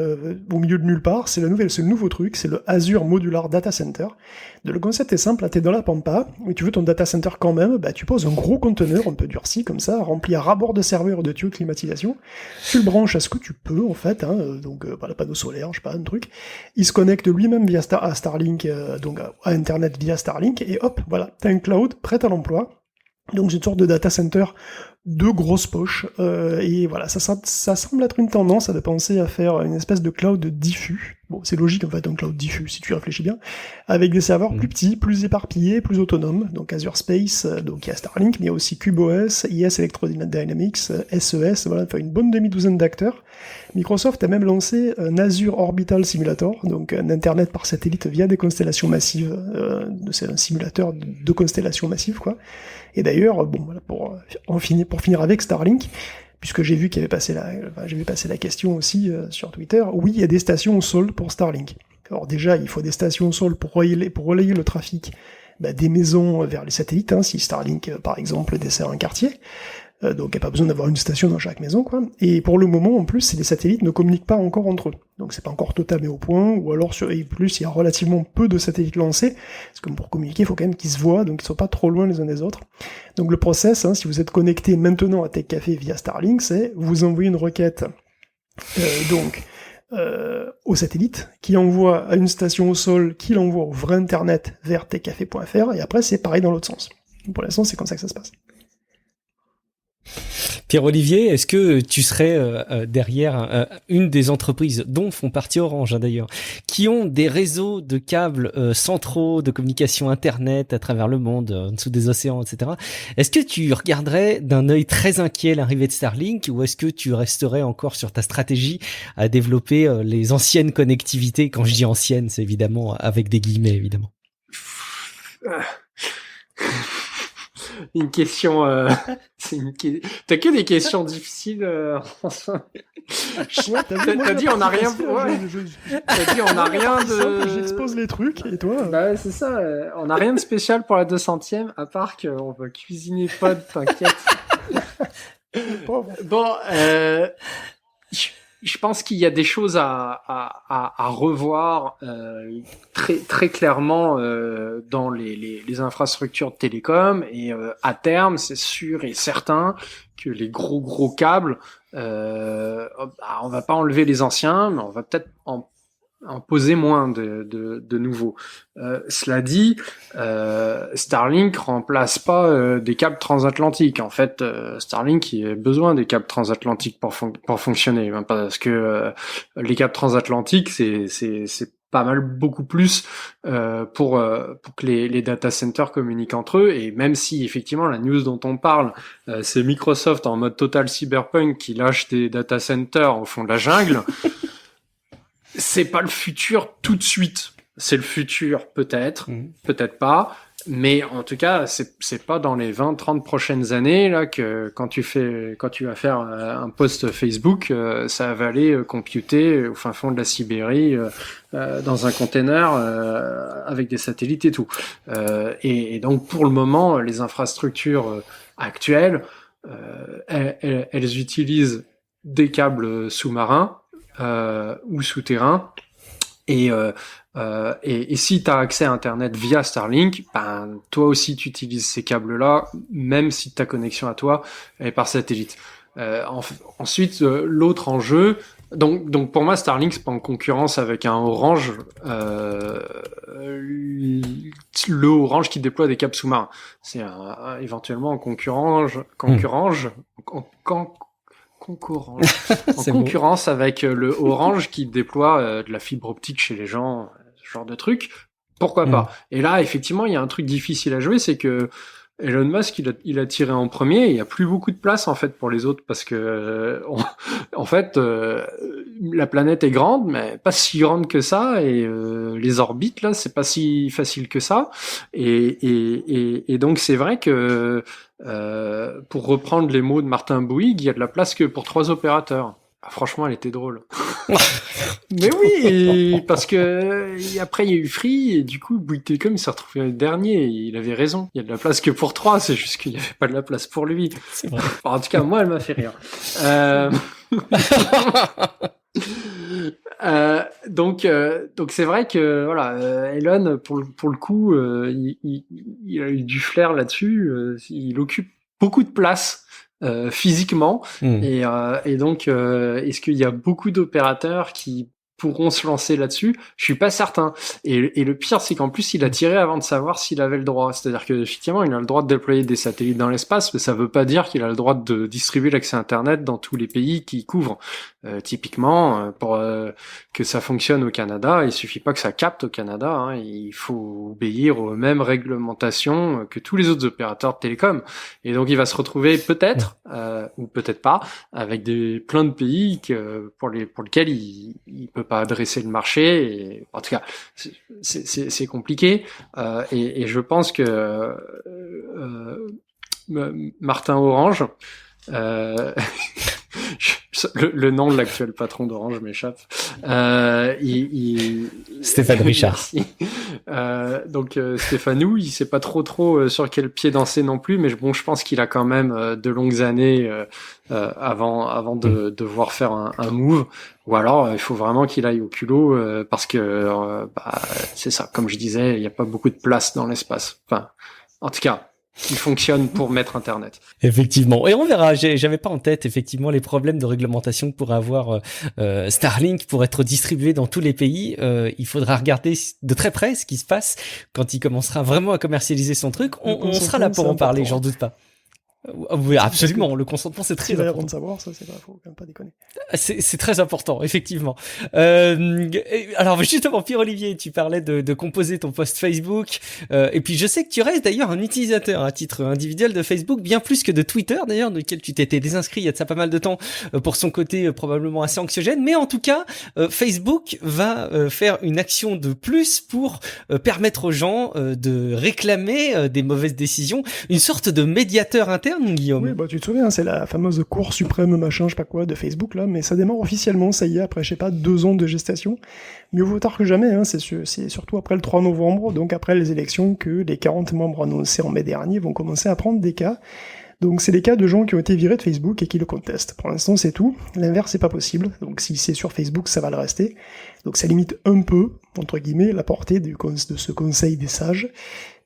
au milieu de nulle part, c'est le nouveau truc, c'est le Azure Modular Data Center. Le concept est simple, là, t'es dans la pampa, mais tu veux ton data center quand même, tu poses un gros conteneur un peu durci, comme ça, rempli à ras-bord de serveurs et de tuyaux de climatisation, tu le branches à ce que tu peux, en fait, donc, le panneau solaire, je sais pas, un truc. Il se connecte lui-même via à Starlink, donc à Internet via Starlink, et hop, voilà, t'as un cloud prêt à l'emploi. Donc c'est une sorte de data center de grosses poches, et voilà, ça semble être une tendance de penser à faire une espèce de cloud diffus. Bon, c'est logique en fait, un cloud diffus, si tu réfléchis bien, avec des serveurs plus petits, plus éparpillés, plus autonomes, donc Azure Space, donc il y a Starlink, mais il y a aussi CubeOS, IS Electrodynamics, SES, voilà, enfin une bonne demi-douzaine d'acteurs. Microsoft a même lancé un Azure Orbital Simulator, donc un internet par satellite via des constellations massives, c'est un simulateur de constellations massives, quoi. Et d'ailleurs, bon, voilà, pour finir avec Starlink, puisque j'ai vu j'ai vu passer la question aussi sur Twitter, oui, il y a des stations au sol pour Starlink. Alors déjà, il faut des stations au sol pour relayer le trafic des maisons vers les satellites, si Starlink, par exemple, dessert un quartier. Donc il n'y a pas besoin d'avoir une station dans chaque maison, quoi. Et pour le moment, en plus, les satellites ne communiquent pas encore entre eux. Donc c'est pas encore totalement au point, ou alors et plus, il y a relativement peu de satellites lancés, parce que pour communiquer, il faut quand même qu'ils se voient, donc ils sont pas trop loin les uns des autres. Donc le process, si vous êtes connecté maintenant à Tech Café via Starlink, c'est vous envoyez une requête au satellite, qui envoie à une station au sol, qui l'envoie au vrai internet vers techcafé.fr, et après c'est pareil dans l'autre sens. Pour l'instant, c'est comme ça que ça se passe. Pierre-Olivier, est-ce que tu serais derrière une des entreprises dont font partie Orange d'ailleurs, qui ont des réseaux de câbles centraux de communication Internet à travers le monde, en dessous des océans, etc. Est-ce que tu regarderais d'un œil très inquiet l'arrivée de Starlink, ou est-ce que tu resterais encore sur ta stratégie à développer les anciennes connectivités? Quand je dis anciennes, c'est évidemment avec des guillemets, évidemment. Une question, t'as que des questions difficiles. T'as dit on n'a rien. T'as dit on n'a rien de. J'expose les trucs et toi. Bah c'est ça. On n'a rien de spécial pour la 200e, à part qu'on va cuisiner Pod. T'inquiète. Bon, je pense qu'il y a des choses à revoir très clairement dans les infrastructures de télécom, et à terme c'est sûr et certain que les gros câbles, on va pas enlever les anciens, mais on va peut-être en en poser moins de nouveaux. Cela dit, Starlink remplace pas des câbles transatlantiques. En fait, Starlink il a besoin des câbles transatlantiques pour fonctionner, hein, parce que les câbles transatlantiques c'est pas mal beaucoup plus pour que les data centers communiquent entre eux. Et même si effectivement la news dont on parle, c'est Microsoft en mode total cyberpunk qui lâche des data centers au fond de la jungle, c'est pas le futur tout de suite. C'est le futur peut-être, peut-être pas. Mais en tout cas, c'est pas dans les 20-30 prochaines années là que quand tu vas faire un post Facebook, ça va aller computer au fin fond de la Sibérie dans un container avec des satellites et tout. Et donc pour le moment, les infrastructures actuelles, elles utilisent des câbles sous-marins ou souterrains. Et si tu as accès à Internet via Starlink, ben toi aussi tu utilises ces câbles-là, même si ta connexion à toi est par satellite. Ensuite, l'autre enjeu, donc pour moi Starlink c'est pas en concurrence avec un Orange, le Orange qui déploie des câbles sous-marins. C'est éventuellement en concurrence avec le Orange qui déploie de la fibre optique chez les gens, ce genre de truc. Pourquoi pas? Et là, effectivement, il y a un truc difficile à jouer, c'est que Elon Musk, il a tiré en premier, et il y a plus beaucoup de place en fait pour les autres parce que en fait la planète est grande, mais pas si grande que ça, et les orbites là, c'est pas si facile que ça, et donc c'est vrai que pour reprendre les mots de Martin Bouygues, il y a de la place que pour 3 opérateurs. Ah, franchement, elle était drôle. Mais oui, parce que après il y a eu Free et du coup Bouygues Telecom il s'est retrouvé le dernier. Et il avait raison. Il y a de la place que pour 3, c'est juste qu'il n'y avait pas de la place pour lui. C'est vrai. En tout cas, moi, elle m'a fait rire. Donc c'est vrai que voilà, Elon pour le coup, il a eu du flair là-dessus. Il occupe beaucoup de place. Physiquement et donc est-ce qu'il y a beaucoup d'opérateurs qui pourront se lancer là-dessus? Je suis pas certain. Et le pire, c'est qu'en plus, il a tiré avant de savoir s'il avait le droit. C'est-à-dire que effectivement, il a le droit de déployer des satellites dans l'espace, mais ça veut pas dire qu'il a le droit de distribuer l'accès Internet dans tous les pays qu'il couvre. Typiquement, pour que ça fonctionne au Canada, il suffit pas que ça capte au Canada. Hein, il faut obéir aux mêmes réglementations que tous les autres opérateurs de télécom. Et donc, il va se retrouver peut-être ou peut-être pas avec plein de pays pour lesquels il peut pas adresser le marché. Et, en tout cas, c'est compliqué. Et je pense que Martin Orange. Le nom de l'actuel patron d'Orange m'échappe. Stéphane Richard. Donc Stéphanou, il sait pas trop sur quel pied danser non plus, mais bon, je pense qu'il a quand même de longues années avant de devoir faire un move. Ou alors, il faut vraiment qu'il aille au culot parce que c'est ça. Comme je disais, il n'y a pas beaucoup de place dans l'espace. Enfin, en tout cas. Qui fonctionne pour mettre Internet. Effectivement. Et on verra. J'avais pas en tête, effectivement, les problèmes de réglementation que pourrait avoir Starlink pour être distribué dans tous les pays. Il faudra regarder de très près ce qui se passe quand il commencera vraiment à commercialiser son truc. On sera là pour en parler, j'en doute pas. Oui, absolument. Le consentement, c'est très important. De savoir, ça, c'est pas, faut quand même pas déconner. C'est très important, effectivement. Alors, justement, Pierre-Olivier, tu parlais de composer ton post Facebook. Et puis, je sais que tu restes d'ailleurs un utilisateur à titre individuel de Facebook, bien plus que de Twitter, d'ailleurs, duquel tu t'étais désinscrit il y a de ça pas mal de temps pour son côté probablement assez anxiogène. Mais en tout cas, Facebook va faire une action de plus pour permettre aux gens de réclamer des mauvaises décisions, une sorte de médiateur interne. Guillaume. Oui, tu te souviens, c'est la fameuse Cour suprême machin, je sais pas quoi, de Facebook, là, mais ça démarre officiellement, ça y est, après, je sais pas, 2 ans de gestation. Mieux vaut tard que jamais, hein, c'est surtout après le 3 novembre, donc après les élections, que les 40 membres annoncés en mai dernier vont commencer à prendre des cas. Donc c'est des cas de gens qui ont été virés de Facebook et qui le contestent. Pour l'instant, c'est tout. L'inverse, c'est pas possible. Donc si c'est sur Facebook, ça va le rester. Donc ça limite un peu, entre guillemets, la portée de ce conseil des sages.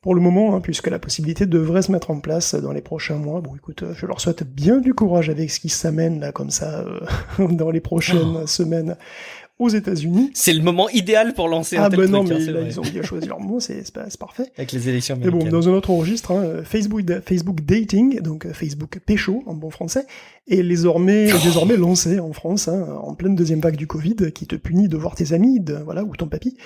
Pour le moment, hein, puisque la possibilité devrait se mettre en place dans les prochains mois. Bon, écoute, je leur souhaite bien du courage avec ce qui s'amène là, comme ça, dans les prochaines semaines aux États-Unis. C'est le moment idéal pour lancer un tel truc. Ah ben non, mais là, ils ont bien choisi leur mot, c'est parfait. Avec les élections américaines. Mais bon, dans un autre registre, Facebook Dating, donc Facebook Pécho en bon français, est désormais lancé en France, en pleine deuxième vague du Covid, qui te punit de voir tes amis, ou ton papy.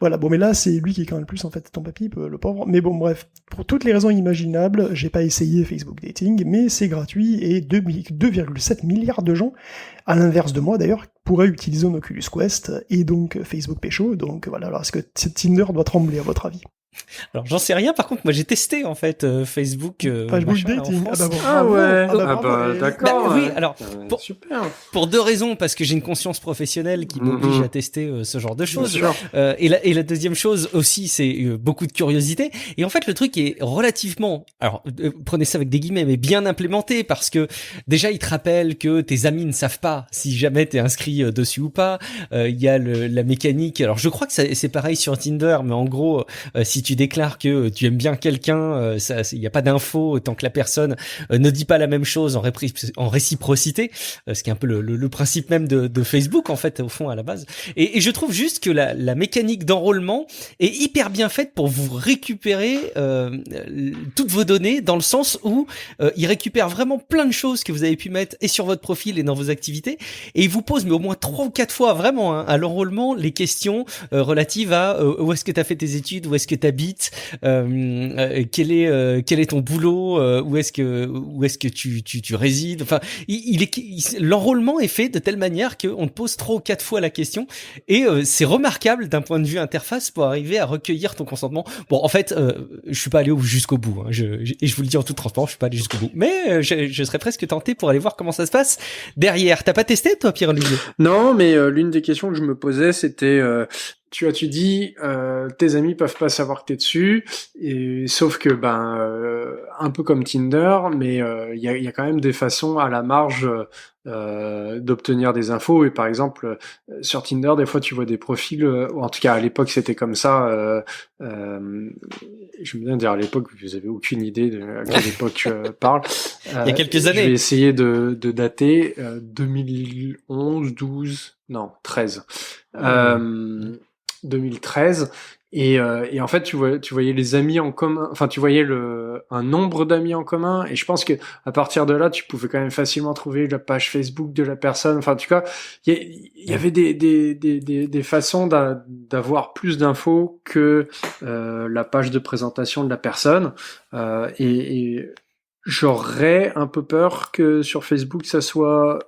Voilà, bon, mais là, c'est lui qui craint le plus, en fait, ton papy, le pauvre. Mais bon, bref, pour toutes les raisons imaginables, j'ai pas essayé Facebook Dating, mais c'est gratuit, et 2,7 milliards de gens, à l'inverse de moi d'ailleurs, pourraient utiliser un Oculus Quest, et donc Facebook Pécho, donc voilà, alors est-ce que Tinder doit trembler, à votre avis ? Alors j'en sais rien, par contre moi j'ai testé en fait Facebook Dating. D'accord. Oui, alors super. Pour deux raisons, parce que j'ai une conscience professionnelle qui m'oblige à tester ce genre de choses. Et la deuxième chose aussi, c'est beaucoup de curiosité. Et en fait le truc est relativement, alors prenez ça avec des guillemets, mais bien implémenté, parce que déjà il te rappelle que tes amis ne savent pas si jamais t'es inscrit dessus ou pas. Il y a la mécanique, alors je crois que c'est pareil sur Tinder, mais en gros si tu déclares que tu aimes bien quelqu'un, il n'y a pas d'info tant que la personne ne dit pas la même chose en réciprocité, ce qui est un peu le principe même de Facebook en fait au fond à la base. Et je trouve juste que la mécanique d'enrôlement est hyper bien faite pour vous récupérer toutes vos données, dans le sens où il récupère vraiment plein de choses que vous avez pu mettre et sur votre profil et dans vos activités, et il vous pose mais au moins 3 ou 4 fois vraiment à l'enrôlement les questions relatives à où est-ce que tu as fait tes études, où est-ce que tu habites, quel est ton boulot, où est-ce que tu résides. Enfin, l'enrôlement est fait de telle manière qu'on te pose 3 ou 4 fois la question, et c'est remarquable d'un point de vue interface pour arriver à recueillir ton consentement. Bon, en fait, je suis pas allé jusqu'au bout, et je vous le dis en toute transparence, je suis pas allé jusqu'au bout, mais je serais presque tenté pour aller voir comment ça se passe derrière. T'as pas testé toi, Pierre-Olivier ? Non, mais l'une des questions que je me posais, c'était tu dis tes amis peuvent pas savoir que t'es dessus, et sauf que un peu comme Tinder, mais il y a quand même des façons à la marge d'obtenir des infos. Et par exemple sur Tinder, des fois tu vois des profils, ou en tout cas à l'époque c'était comme ça. Je me viens de dire à l'époque, vous avez aucune idée de à quelle époque je parle. Il y a quelques années. Je vais essayer de dater 2011, 12, non 13. 2013, et en fait tu voyais les amis en commun, enfin tu voyais un nombre d'amis en commun, et je pense que à partir de là tu pouvais quand même facilement trouver la page Facebook de la personne. Enfin en tout cas il y avait des façons d'avoir plus d'infos que la page de présentation de la personne, et j'aurais un peu peur que sur Facebook ça soit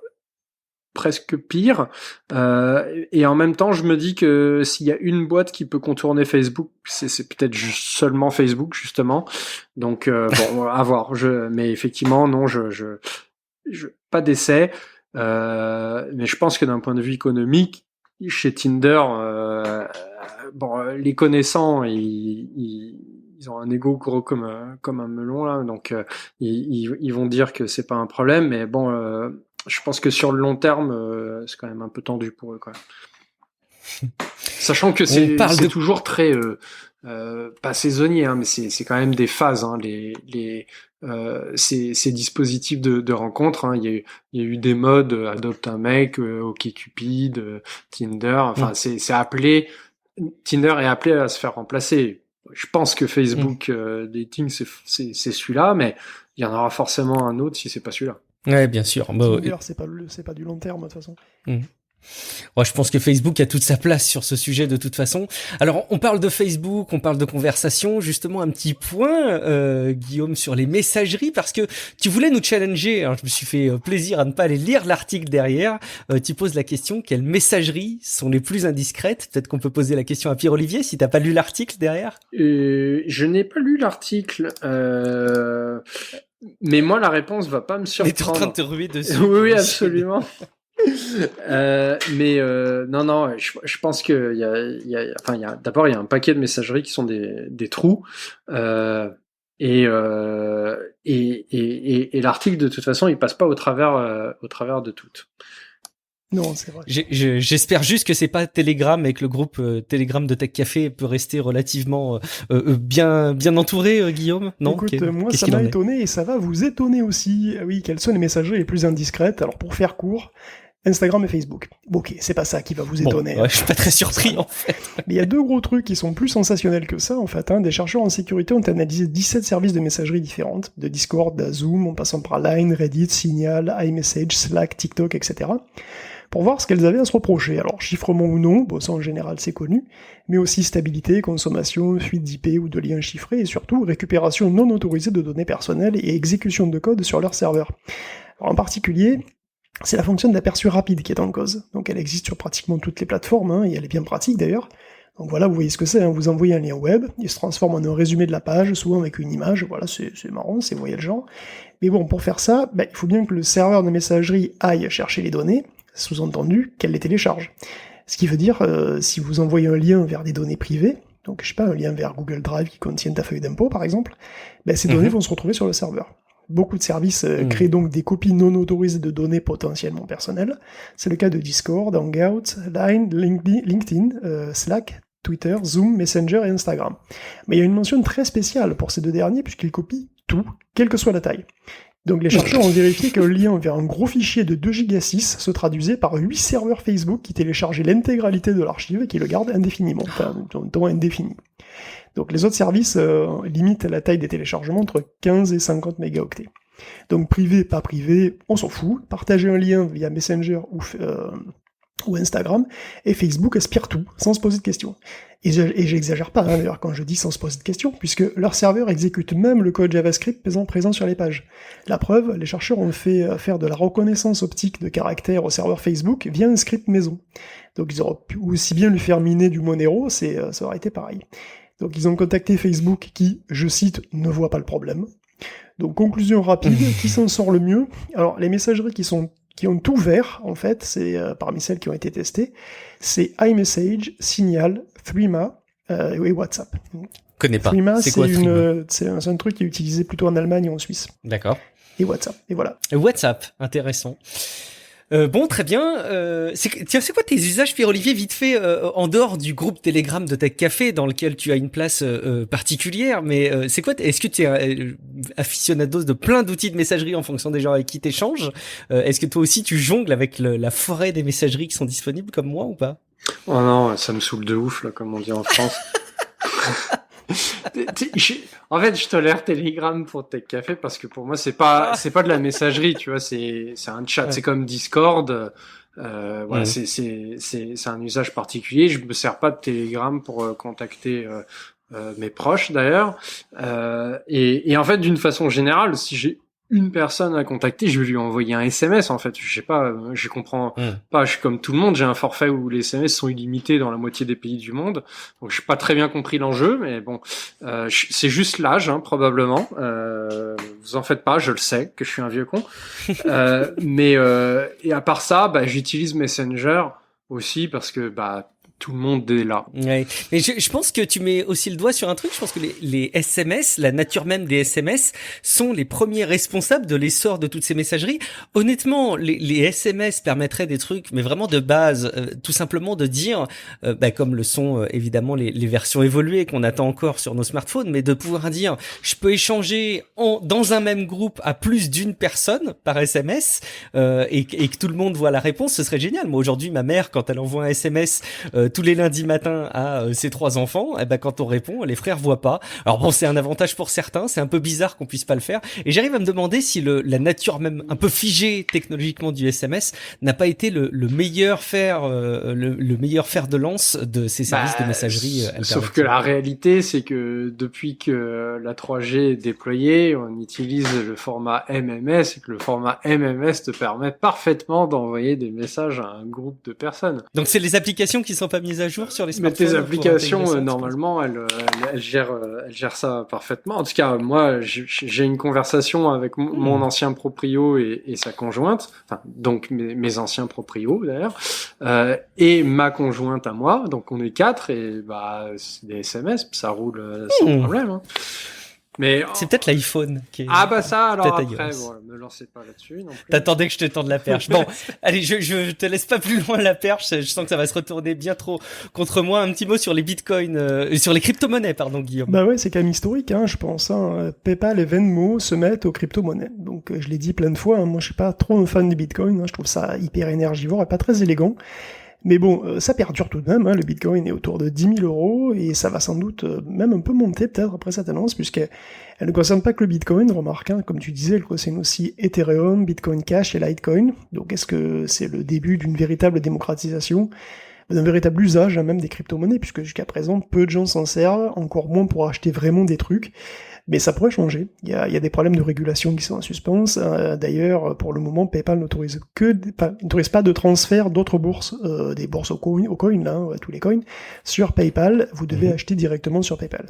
presque pire, et en même temps je me dis que s'il y a une boîte qui peut contourner Facebook, c'est peut-être seulement Facebook justement. Donc bon, à voir. Mais effectivement non, je pas d'essai, mais je pense que d'un point de vue économique, chez Tinder, les connaissants ils ont un ego gros comme un melon là, donc ils vont dire que c'est pas un problème, mais bon, je pense que sur le long terme, c'est quand même un peu tendu pour eux, quoi. Sachant que c'est toujours très pas saisonnier, mais c'est quand même des phases, ces dispositifs de rencontres. Il y a eu des modes, adopte un mec, OkCupid, Tinder. Enfin, c'est appelé. Tinder est appelé à se faire remplacer. Je pense que Facebook Dating c'est celui-là, mais il y en aura forcément un autre si c'est pas celui-là. Ouais, bien sûr. Tinder, c'est pas du long terme de toute façon. Ouais, je pense que Facebook a toute sa place sur ce sujet de toute façon. Alors, on parle de Facebook, on parle de conversation. Justement, un petit point, Guillaume, sur les messageries, parce que tu voulais nous challenger. Alors, je me suis fait plaisir à ne pas aller lire l'article derrière. Tu poses la question, quelles messageries sont les plus indiscrètes ? Peut-être qu'on peut poser la question à Pierre-Olivier, si t'as pas lu l'article derrière. Je n'ai pas lu l'article. Mais moi, la réponse va pas me surprendre. Mais t'es en train de te ruer dessus. Oui, absolument. Non, je pense que d'abord il y a un paquet de messageries qui sont des trous, et l'article de toute façon il passe pas au travers de toutes. Non, c'est vrai. J'espère juste que c'est pas Telegram et que le groupe Telegram de Tech Café peut rester relativement bien entouré, Guillaume. Non. Écoute, moi ça m'a étonné et ça va vous étonner aussi. Oui, quelles sont les messageries les plus indiscrètes ? Alors pour faire court, Instagram et Facebook. Ok, c'est pas ça qui va vous étonner. Ouais, je suis pas très surpris en fait. Mais il y a 2 gros trucs qui sont plus sensationnels que ça en fait. Des chercheurs en sécurité ont analysé 17 services de messagerie différentes, de Discord à Zoom, en passant par Line, Reddit, Signal, iMessage, Slack, TikTok, etc., pour voir ce qu'elles avaient à se reprocher. Alors chiffrement ou non, bon ça en général c'est connu, mais aussi stabilité, consommation, fuite d'IP ou de liens chiffrés, et surtout récupération non autorisée de données personnelles et exécution de code sur leur serveur. Alors, en particulier, c'est la fonction d'aperçu rapide qui est en cause. Donc elle existe sur pratiquement toutes les plateformes, et elle est bien pratique d'ailleurs. Donc voilà, vous voyez ce que c'est, vous envoyez un lien web, il se transforme en un résumé de la page, souvent avec une image, voilà, c'est marrant, vous voyez le genre. Mais bon, pour faire ça, il faut bien que le serveur de messagerie aille chercher les données, sous-entendu qu'elle les télécharge. Ce qui veut dire, si vous envoyez un lien vers des données privées, donc je sais pas, un lien vers Google Drive qui contient ta feuille d'impôt par exemple, ces données vont se retrouver sur le serveur. Beaucoup de services créent donc des copies non autorisées de données potentiellement personnelles. C'est le cas de Discord, Hangouts, Line, LinkedIn, Slack, Twitter, Zoom, Messenger et Instagram. Mais il y a une mention très spéciale pour ces 2 derniers puisqu'ils copient tout, quelle que soit la taille. Donc les chercheurs ont vérifié qu'un lien vers un gros fichier de 2 Go 6 se traduisait par 8 serveurs Facebook qui téléchargeaient l'intégralité de l'archive et qui le gardent indéfiniment, enfin, temps indéfini. Donc les autres services limitent la taille des téléchargements entre 15 et 50 mégaoctets. Donc privé, pas privé, on s'en fout. Partager un lien via Messenger ou Instagram, et Facebook aspire tout, sans se poser de questions. Et j'exagère pas, d'ailleurs, quand je dis sans se poser de questions, puisque leur serveur exécute même le code JavaScript présent sur les pages. La preuve, les chercheurs ont fait faire de la reconnaissance optique de caractères au serveur Facebook via un script maison. Donc ils auraient pu aussi bien lui faire miner du Monero, ça aurait été pareil. Donc ils ont contacté Facebook qui, je cite, ne voit pas le problème. Donc conclusion rapide, qui s'en sort le mieux? Alors les messageries qui ont tout vert, en fait, c'est parmi celles qui ont été testées, c'est iMessage, Signal, Threema et WhatsApp. Je connais pas. Threema, c'est quoi Threema? c'est un truc qui est utilisé plutôt en Allemagne et en Suisse. D'accord. Et WhatsApp, et voilà. WhatsApp, intéressant. Bon, très bien. C'est quoi tes usages, Pierre-Olivier, vite fait, en dehors du groupe Telegram de Tech Café, dans lequel tu as une place particulière, mais c'est quoi, est-ce que tu es aficionados de plein d'outils de messagerie en fonction des gens avec qui t'échanges? Est-ce que toi aussi tu jongles avec la forêt des messageries qui sont disponibles comme moi ou pas? Oh non, ça me saoule de ouf, là, comme on dit en France. En fait, je tolère Telegram pour Tech Café parce que pour moi, c'est pas de la messagerie, tu vois, c'est un chat, ouais. C'est comme Discord. Voilà, c'est un usage particulier. Je me sers pas de Telegram pour contacter mes proches d'ailleurs. Et en fait, d'une façon générale, si j'ai une personne à contacter, je vais lui envoyer un SMS en fait. Je sais pas, je comprends pas. Je suis comme tout le monde, j'ai un forfait où les SMS sont illimités dans la moitié des pays du monde. Donc j'ai pas très bien compris l'enjeu, mais bon, c'est juste l'âge probablement. Vous en faites pas, je le sais que je suis un vieux con. Mais et à part ça, j'utilise Messenger aussi parce que tout le monde est là. Ouais. Mais je pense que tu mets aussi le doigt sur un truc. Je pense que les SMS, la nature même des SMS, sont les premiers responsables de l'essor de toutes ces messageries. Honnêtement, les SMS permettraient des trucs, mais vraiment de base, tout simplement de dire, comme le sont évidemment les versions évoluées qu'on attend encore sur nos smartphones, mais de pouvoir dire, je peux échanger dans un même groupe à plus d'une personne par SMS, et que tout le monde voit la réponse, ce serait génial. Moi aujourd'hui, ma mère, quand elle envoie un SMS tous les lundis matins à ses 3 enfants, quand on répond, les frères voient pas. Alors bon, c'est un avantage pour certains, c'est un peu bizarre qu'on puisse pas le faire. Et j'arrive à me demander si la nature même un peu figée technologiquement du SMS n'a pas été le meilleur fer de lance de ces services de messagerie alternative. Sauf que la réalité, c'est que depuis que la 3G est déployée, on utilise le format MMS et que le format MMS te permet parfaitement d'envoyer des messages à un groupe de personnes. Donc c'est les applications qui sont pas mises à jour sur les smartphones. Mais tes applications, normalement, elles gèrent ça parfaitement. En tout cas, moi, j'ai une conversation avec mon ancien proprio et sa conjointe, enfin, donc mes anciens proprios d'ailleurs, et ma conjointe à moi. Donc on est 4 et c'est des SMS, ça roule sans problème. Mais C'est peut-être l'iPhone qui est... Ah bah ça, alors peut-être après, iOS. bon, me lancez pas là-dessus non plus. T'attendais que je te tende la perche. Bon, allez, je te laisse pas plus loin la perche. Je sens que ça va se retourner bien trop contre moi. Un petit mot sur les bitcoins, sur les crypto-monnaies, pardon, Guillaume. Bah ouais, c'est quand même historique, hein, je pense. Hein. PayPal et Venmo se mettent aux crypto-monnaies. Donc je l'ai dit plein de fois, hein, moi je suis pas trop un fan du Bitcoin, hein, je trouve ça hyper énergivore et pas très élégant. Mais bon, ça perdure tout de même, hein, le Bitcoin est autour de 10 000 euros, et ça va sans doute même un peu monter peut-être après cette annonce, puisqu'elle ne concerne pas que le Bitcoin, remarque, hein, comme tu disais, elle concerne aussi Ethereum, Bitcoin Cash et Litecoin. Donc est-ce que c'est le début d'une véritable démocratisation, d'un véritable usage hein, même des crypto-monnaies, puisque jusqu'à présent, peu de gens s'en servent, encore moins pour acheter vraiment des trucs. Mais ça pourrait changer. Il y a des problèmes de régulation qui sont en suspens. D'ailleurs, pour le moment, PayPal n'autorise pas de transfert d'autres bourses, des bourses au coin, là, à tous les coins, sur PayPal. Vous devez acheter directement sur PayPal.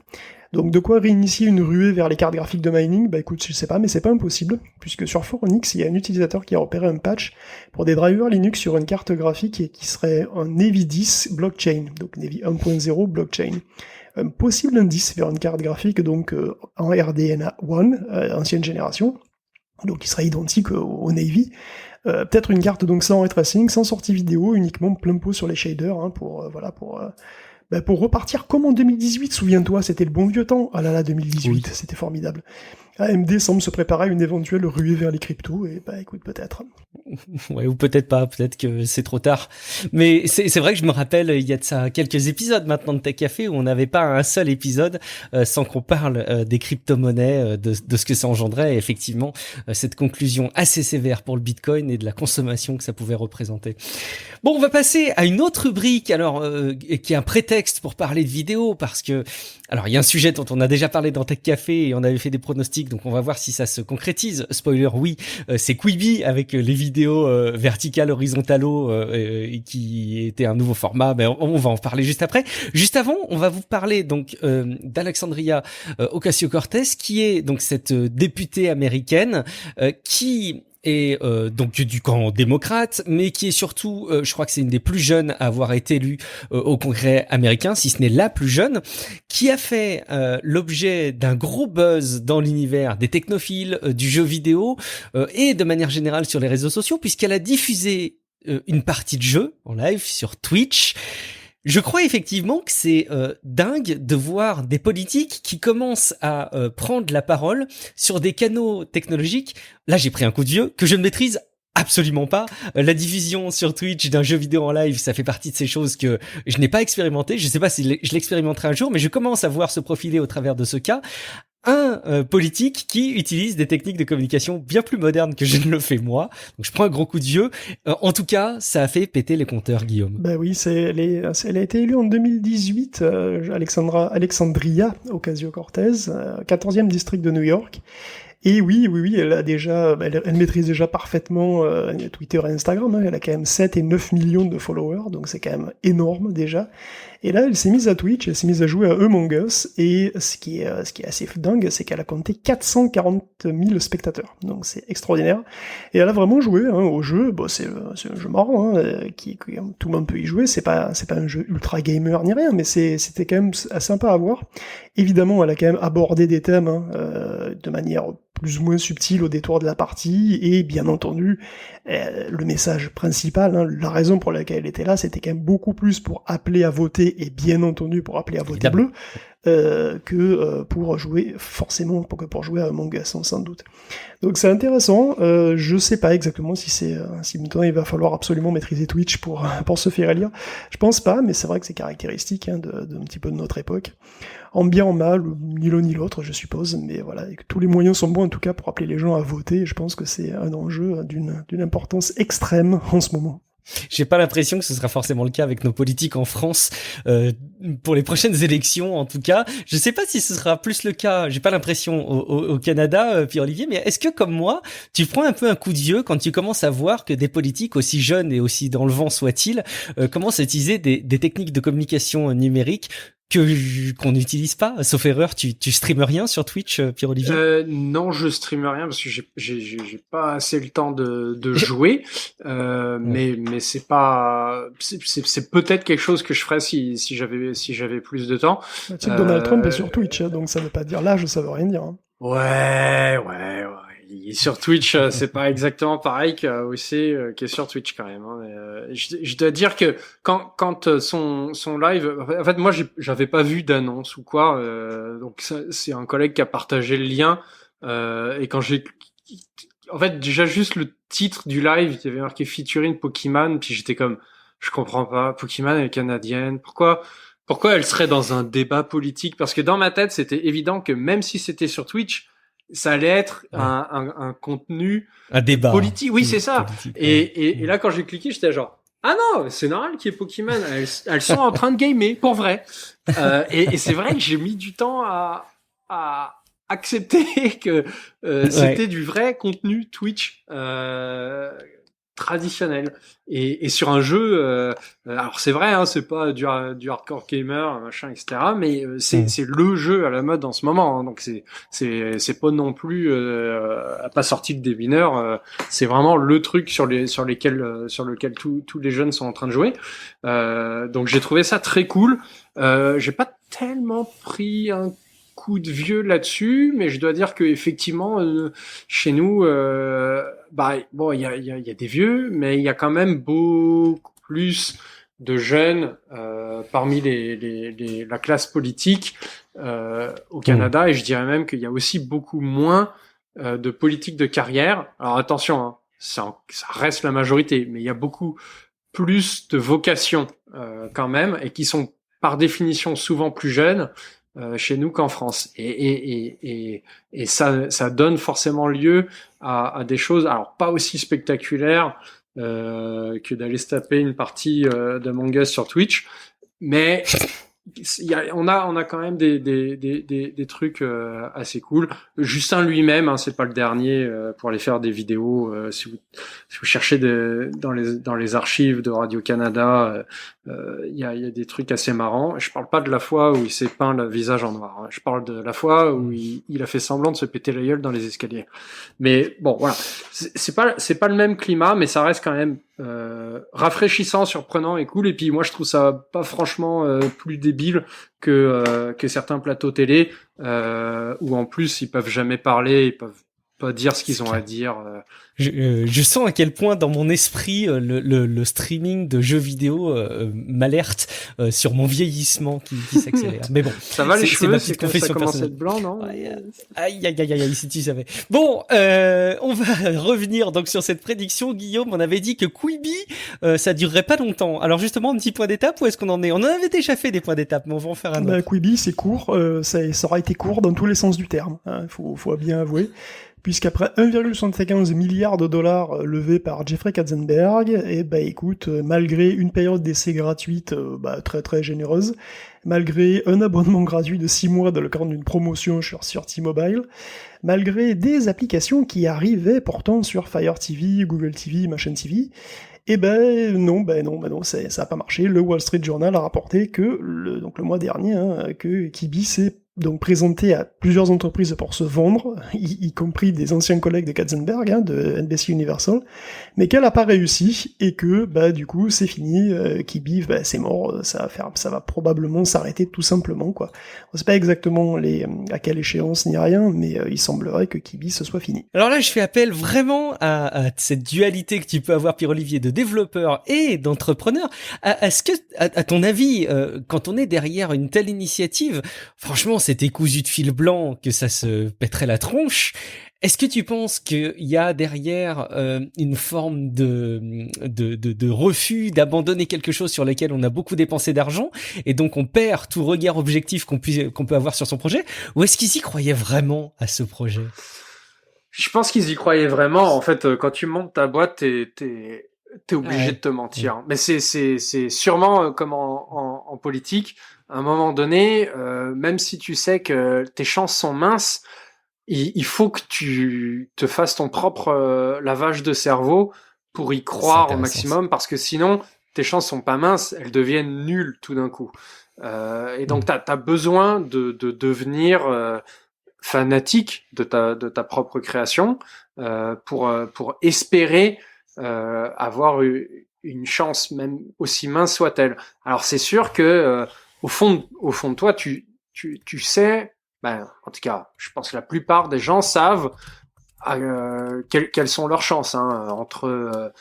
Donc de quoi réinitier une ruée vers les cartes graphiques de mining? Bah écoute, je sais pas, mais c'est pas impossible, puisque sur Phoronix, il y a un utilisateur qui a repéré un patch pour des drivers Linux sur une carte graphique et qui serait un Navi 10 blockchain, donc Navi 1.0 blockchain. Un possible indice vers une carte graphique donc en RDNA 1, ancienne génération, donc qui serait identique au Navy. Peut-être une carte donc sans ray tracing, sans sortie vidéo, uniquement plein pot sur les shaders, hein, pour repartir comme en 2018, souviens-toi, c'était le bon vieux temps. Ah là là, 2018, oui. C'était formidable. AMD semble se préparer à une éventuelle ruée vers les cryptos, et bah écoute, peut-être. Ouais, ou peut-être pas, peut-être que c'est trop tard. Mais c'est vrai que je me rappelle, il y a de ça quelques épisodes maintenant de Tech Café où on n'avait pas un seul épisode sans qu'on parle des crypto-monnaies, de ce que ça engendrait, et effectivement, cette conclusion assez sévère pour le Bitcoin et de la consommation que ça pouvait représenter. Bon, on va passer à une autre rubrique, alors qui est un prétexte pour parler de vidéo, parce que alors il y a un sujet dont on a déjà parlé dans Tech Café et on avait fait des pronostics, donc on va voir si ça se concrétise. Spoiler, oui, c'est Quibi avec les vidéos verticales, horizontalo, qui était un nouveau format, mais on va en parler juste après. Juste avant, on va vous parler donc d'Alexandria Ocasio-Cortez, qui est donc cette députée américaine qui et donc du camp démocrate, mais qui est surtout, je crois que c'est une des plus jeunes à avoir été élue au Congrès américain, si ce n'est la plus jeune, qui a fait l'objet d'un gros buzz dans l'univers des technophiles, du jeu vidéo et de manière générale sur les réseaux sociaux, puisqu'elle a diffusé une partie de jeu en live sur Twitch. Je crois effectivement que c'est dingue de voir des politiques qui commencent à prendre la parole sur des canaux technologiques. Là, j'ai pris un coup de vieux que je ne maîtrise absolument pas. La diffusion sur Twitch d'un jeu vidéo en live, ça fait partie de ces choses que je n'ai pas expérimenté. Je ne sais pas si je l'expérimenterai un jour, mais je commence à voir se profiler au travers de ce cas un politique qui utilise des techniques de communication bien plus modernes que je ne le fais moi. Donc je prends un gros coup de vieux. En tout cas, ça a fait péter les compteurs, Guillaume. Bah oui, elle a été élue en 2018, Alexandria Ocasio-Cortez, 14e district de New York. Et oui, elle maîtrise déjà parfaitement Twitter et Instagram, hein, elle a quand même 7 et 9 millions de followers, donc c'est quand même énorme déjà. Et là, elle s'est mise à Twitch, elle s'est mise à jouer à Among Us, et ce qui est assez dingue, c'est qu'elle a compté 440 000 spectateurs, donc c'est extraordinaire. Et elle a vraiment joué au jeu, c'est un jeu marrant, qui tout le monde peut y jouer, c'est pas un jeu ultra gamer ni rien, mais c'était quand même assez sympa à voir. Évidemment, elle a quand même abordé des thèmes de manière plus ou moins subtile au détour de la partie, et bien entendu, le message principal, la raison pour laquelle elle était là, c'était quand même beaucoup plus pour appeler à voter, et bien entendu pour appeler à voter bleu, que pour jouer, forcément, pour jouer à Among Us, sans doute. Donc c'est intéressant, je sais pas exactement si maintenant il va falloir absolument maîtriser Twitch pour se faire élire. Je pense pas, mais c'est vrai que c'est caractéristique d'un petit peu de notre époque. En bien, en mal, ni l'un ni l'autre, je suppose, mais voilà, et que tous les moyens sont bons en tout cas pour appeler les gens à voter, je pense que c'est un enjeu d'une importance extrême en ce moment. J'ai pas l'impression que ce sera forcément le cas avec nos politiques en France pour les prochaines élections, en tout cas. Je sais pas si ce sera plus le cas, j'ai pas l'impression au Canada, Pierre-Olivier, mais est-ce que comme moi, tu prends un peu un coup de vieux quand tu commences à voir que des politiques aussi jeunes et aussi dans le vent soient-ils, commencent à utiliser des techniques de communication numérique qu'on n'utilise pas. Sauf erreur, tu streames rien sur Twitch, Pierre-Olivier? Non, je streame rien parce que j'ai pas assez le temps de jouer. Mais c'est pas, c'est peut-être quelque chose que je ferais si j'avais plus de temps. Tu sais que Donald Trump est sur Twitch, hein, donc ça veut pas dire l'âge, ça veut rien dire. Hein. Ouais. Il est sur Twitch, c'est pas exactement pareil qu'AOC qui est sur Twitch quand même. Hein. Je dois dire que quand son live, en fait moi j'avais pas vu d'annonce ou quoi, donc c'est un collègue qui a partagé le lien et quand en fait déjà juste le titre du live, il y avait marqué featuring Pokémon, puis j'étais comme je comprends pas, Pokémon elle est canadienne, pourquoi elle serait dans un débat politique? Parce que dans ma tête c'était évident que même si c'était sur Twitch ça allait être un contenu un débat politique. Oui, c'est ça. Politique, et là, quand j'ai cliqué, j'étais genre, ah non, c'est normal qu'il y ait Pokémon. Elles sont en train de gamer, pour vrai. Et c'est vrai que j'ai mis du temps à accepter que c'était du vrai contenu Twitch traditionnel. Et sur un jeu, alors c'est vrai, hein, c'est pas du hardcore gamer, machin, etc. Mais c'est le jeu à la mode en ce moment. Hein, donc c'est pas non plus pas sorti de des mineurs. C'est vraiment le truc sur lequel tous les jeunes sont en train de jouer. Donc j'ai trouvé ça très cool. J'ai pas tellement pris un coup de vieux là-dessus, mais je dois dire que effectivement chez nous bon il y a des vieux, mais il y a quand même beaucoup plus de jeunes parmi la classe politique au Canada, et je dirais même qu'il y a aussi beaucoup moins de politique de carrière. Alors attention, hein, ça reste la majorité, mais il y a beaucoup plus de vocations quand même, et qui sont par définition souvent plus jeunes chez nous qu'en France, et ça donne forcément lieu à des choses, alors pas aussi spectaculaires que d'aller se taper une partie d'Among Us sur Twitch, mais on a quand même des trucs assez cool. Justin lui-même, hein, c'est pas le dernier pour aller faire des vidéos. Si vous cherchez dans les archives de Radio-Canada, il y a des trucs assez marrants. Je parle pas de la fois où il s'est peint le visage en noir. Hein. Je parle de la fois où il a fait semblant de se péter la gueule dans les escaliers. Mais bon, voilà, c'est pas le même climat, mais ça reste quand même rafraîchissant, surprenant et cool. Et puis moi je trouve ça pas franchement plus débile que certains plateaux télé où en plus ils peuvent jamais parler, ils peuvent pas dire ce qu'ils ont à dire. Je sens à quel point dans mon esprit le streaming de jeux vidéo m'alerte sur mon vieillissement qui s'accélère. Mais bon, ça va les cheveux, c'est comme ça commence à être blanc, non? Aïe, si tu savais. Bon, on va revenir donc sur cette prédiction. Guillaume, on avait dit que Quibi, ça durerait pas longtemps. Alors justement, un petit point d'étape, où est-ce qu'on en est? On en avait déjà fait des points d'étape, mais on va en faire un autre. Quibi, c'est court, ça aura été court dans tous les sens du terme, hein, faut bien avouer. Puisqu'après 1,75 milliard de dollars levés par Jeffrey Katzenberg, et écoute, malgré une période d'essai gratuite très très généreuse, malgré un abonnement gratuit de 6 mois dans le cadre d'une promotion sur T-Mobile, malgré des applications qui arrivaient pourtant sur Fire TV, Google TV, Machin TV, non, ça a pas marché. Le Wall Street Journal a rapporté que le mois dernier, que Quibi s'est donc présenté à plusieurs entreprises pour se vendre, y compris des anciens collègues de Katzenberg, de NBC Universal, mais qu'elle a pas réussi, et que, du coup, c'est fini, Quibi, c'est mort, ça va probablement s'arrêter tout simplement, quoi. On sait pas exactement à quelle échéance ni rien, mais il semblerait que Quibi ce soit fini. Alors là, je fais appel vraiment à cette dualité que tu peux avoir, Pierre-Olivier, de développeur et d'entrepreneur. Est-ce que, à ton avis, quand on est derrière une telle initiative, franchement, c'était cousu de fil blanc que ça se pèterait la tronche. Est-ce que tu penses qu'il y a derrière une forme de refus d'abandonner quelque chose sur lequel on a beaucoup dépensé d'argent, et donc on perd tout regard objectif qu'on peut avoir sur son projet, ou est-ce qu'ils y croyaient vraiment à ce projet? Je pense qu'ils y croyaient vraiment. En fait, quand tu montes ta boîte, t'es obligé de te mentir. Mais c'est sûrement comme en politique. À un moment donné, même si tu sais que tes chances sont minces, il faut que tu te fasses ton propre lavage de cerveau pour y croire au maximum, parce que sinon, tes chances sont pas minces, elles deviennent nulles tout d'un coup. Et donc t'as besoin de devenir fanatique de ta propre création pour espérer avoir une chance, même aussi mince soit-elle. Alors c'est sûr que au fond de toi, tu sais, en tout cas, je pense que la plupart des gens savent quelles sont leurs chances, hein, entre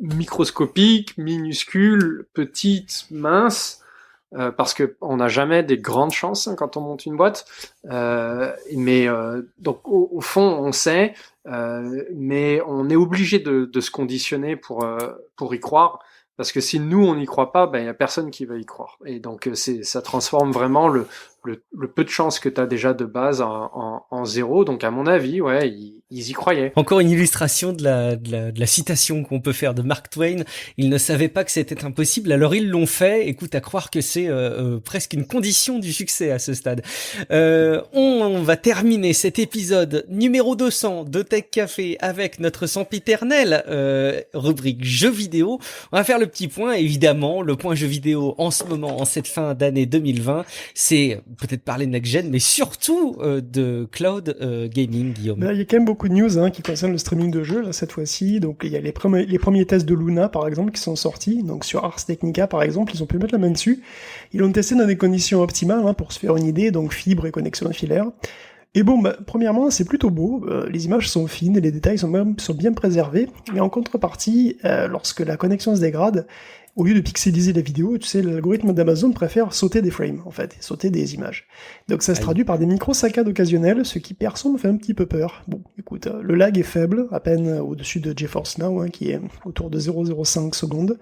microscopiques, minuscules, petites, minces. Parce que on n'a jamais des grandes chances, hein, quand on monte une boîte. Mais donc au fond, on sait, mais on est obligé de se conditionner pour y croire. Parce que si nous on n'y croit pas, il y a personne qui va y croire. Et donc ça transforme vraiment le peu de chance que tu as déjà de base en zéro. Donc à mon avis, ouais, ils y croyaient. Encore une illustration de la citation qu'on peut faire de Mark Twain. Ils ne savaient pas que c'était impossible, alors ils l'ont fait. Écoute, à croire que c'est presque une condition du succès à ce stade. On va terminer cet épisode numéro 200 de Tech Café avec notre sempiternelle rubrique jeux vidéo. On va faire le petit point, évidemment. Le point jeux vidéo en ce moment, en cette fin d'année 2020, c'est peut-être parler de next-gen, mais surtout de cloud gaming, Guillaume. Il y a quand même beaucoup de news qui concernent le streaming de jeux là, cette fois-ci. Donc il y a les premiers tests de Luna par exemple qui sont sortis. Donc sur Ars Technica par exemple, ils ont pu mettre la main dessus. Ils l'ont testé dans des conditions optimales pour se faire une idée, donc fibre et connexion filaire. Et bon, premièrement, c'est plutôt beau, les images sont fines et les détails sont bien préservés, mais en contrepartie, lorsque la connexion se dégrade, au lieu de pixeliser la vidéo, tu sais, l'algorithme d'Amazon préfère sauter des frames, en fait, sauter des images. Donc ça se traduit par des micro-saccades occasionnelles, ce qui perso me fait un petit peu peur. Bon, écoute, le lag est faible, à peine au-dessus de GeForce Now, qui est autour de 0,05 secondes.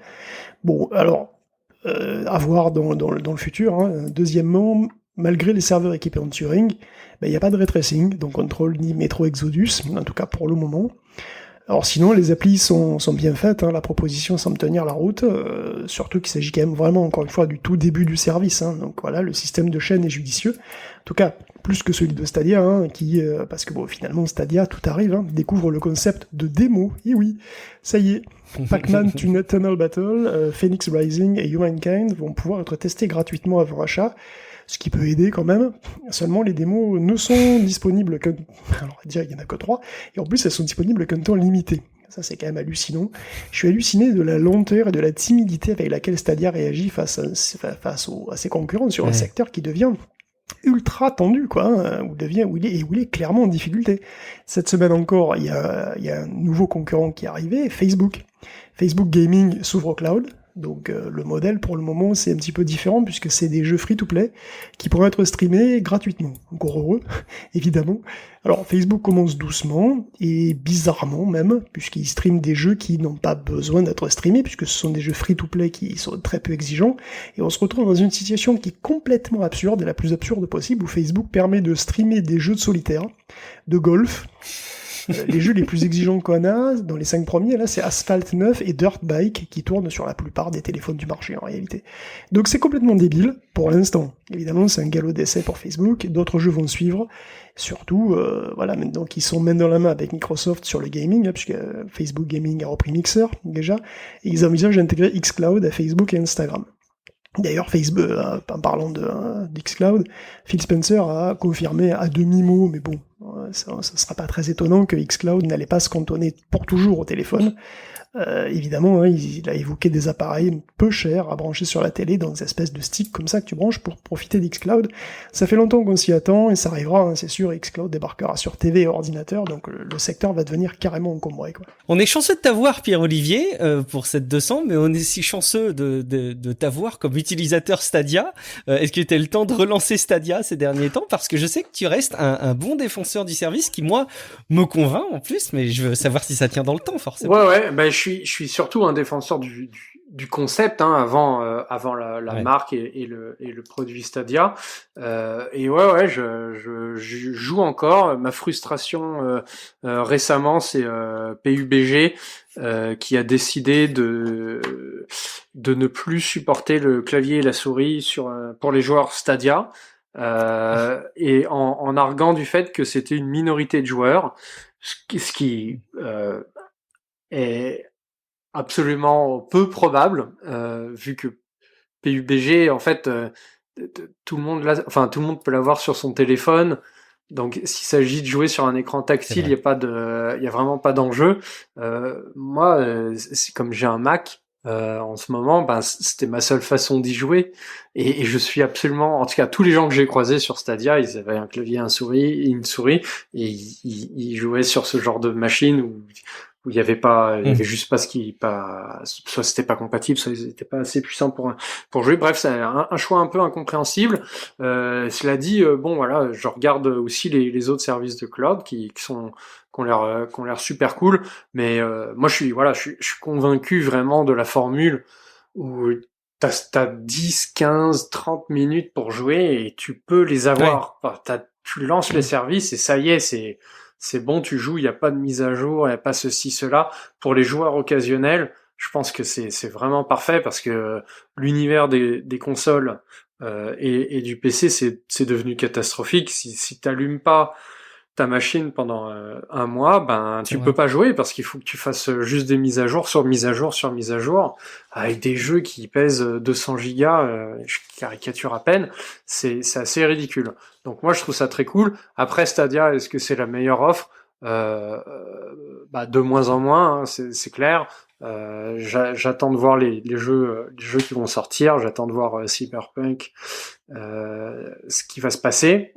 Bon, alors, à voir dans le futur. Deuxièmement, malgré les serveurs équipés en Turing, il n'y a pas de ray tracing, donc contrôle ni Metro Exodus, en tout cas pour le moment. Alors sinon, les applis sont bien faites, la proposition semble tenir la route, surtout qu'il s'agit quand même vraiment, encore une fois, du tout début du service. Donc voilà, le système de chaîne est judicieux. En tout cas, plus que celui de Stadia, parce que finalement, Stadia, tout arrive, découvre le concept de démo, et oui, ça y est. Pac-Man Tunnel Battle, Phoenix Rising et Humankind vont pouvoir être testés gratuitement avant achat, ce qui peut aider quand même. Seulement, les démos ne sont disponibles que... Alors, on va dire qu'il n'y en a que 3, et en plus, elles sont disponibles qu'un temps limité. Ça, c'est quand même hallucinant. Je suis halluciné de la lenteur et de la timidité avec laquelle Stadia réagit face à ses concurrents sur un secteur qui devient ultra tendu, où il est clairement en difficulté. Cette semaine encore, il y a un nouveau concurrent qui est arrivé, Facebook. Facebook Gaming s'ouvre au cloud, donc le modèle pour le moment c'est un petit peu différent puisque c'est des jeux free-to-play qui pourront être streamés gratuitement. Encore heureux, évidemment. Alors Facebook commence doucement et bizarrement même, puisqu'ils streament des jeux qui n'ont pas besoin d'être streamés, puisque ce sont des jeux free-to-play qui sont très peu exigeants, et on se retrouve dans une situation qui est complètement absurde, et la plus absurde possible, où Facebook permet de streamer des jeux de solitaire, de golf. Les jeux les plus exigeants qu'on a, dans les 5 premiers, là, c'est Asphalt 9 et Dirt Bike, qui tournent sur la plupart des téléphones du marché, en réalité. Donc c'est complètement débile, pour l'instant. Évidemment, c'est un galop d'essai pour Facebook, d'autres jeux vont suivre. Surtout, maintenant qu'ils sont main dans la main avec Microsoft sur le gaming, puisque Facebook Gaming a repris Mixer, déjà, et ils envisagent d'intégrer xCloud à Facebook et Instagram. D'ailleurs, Facebook, en parlant d'xCloud, Phil Spencer a confirmé à demi-mot, mais bon, ça sera pas très étonnant que xCloud n'allait pas se cantonner pour toujours au téléphone. Évidemment, il a évoqué des appareils peu chers à brancher sur la télé, dans des espèces de sticks comme ça que tu branches pour profiter d'xCloud. Ça fait longtemps qu'on s'y attend, et ça arrivera, c'est sûr, xCloud débarquera sur TV et ordinateur, donc le secteur va devenir carrément encombré, quoi. On est chanceux de t'avoir, Pierre-Olivier, pour cette 200, mais on est si chanceux de t'avoir comme utilisateur Stadia. Est-ce que tu as eu le temps de relancer Stadia ces derniers temps? Parce que je sais que tu restes un bon défenseur du service qui, moi, me convainc en plus, mais je veux savoir si ça tient dans le temps, forcément. Ouais, je suis surtout un défenseur du concept, avant la marque et le produit Stadia. Et je joue encore. Ma frustration récemment, c'est PUBG qui a décidé de ne plus supporter le clavier et la souris pour les joueurs Stadia. Et en arguant du fait que c'était une minorité de joueurs, ce qui est absolument peu probable, vu que PUBG, en fait, tout le monde tout le monde peut l'avoir sur son téléphone. Donc, s'il s'agit de jouer sur un écran tactile, il y a vraiment pas d'enjeu. Moi, c'est comme j'ai un Mac en ce moment, c'était ma seule façon d'y jouer. Et je suis absolument, en tout cas, tous les gens que j'ai croisés sur Stadia, ils avaient un clavier, une souris, et ils jouaient sur ce genre de machine où il y avait juste soit c'était pas compatible, soit ils étaient pas assez puissants pour jouer. Bref, c'est un choix un peu incompréhensible. Cela dit, bon voilà, je regarde aussi les autres services de cloud qui ont l'air super cool, mais moi je suis convaincu vraiment de la formule où t'as 10, 15, 30 minutes pour jouer et tu peux les avoir. Ouais. Enfin, tu lances les services et ça y est, c'est bon, tu joues, il n'y a pas de mise à jour, il n'y a pas ceci, cela. Pour les joueurs occasionnels, je pense que c'est vraiment parfait parce que l'univers des consoles et du PC, c'est devenu catastrophique. Si t'allumes pas ta machine pendant un mois, tu peux pas jouer parce qu'il faut que tu fasses juste des mises à jour sur mise à jour sur mise à jour avec des jeux qui pèsent 200 gigas, je caricature à peine, c'est assez ridicule. Donc moi je trouve ça très cool. Après Stadia, est-ce que c'est la meilleure offre? De moins en moins, hein, c'est clair. J'attends de voir les jeux qui vont sortir. J'attends de voir Cyberpunk, ce qui va se passer.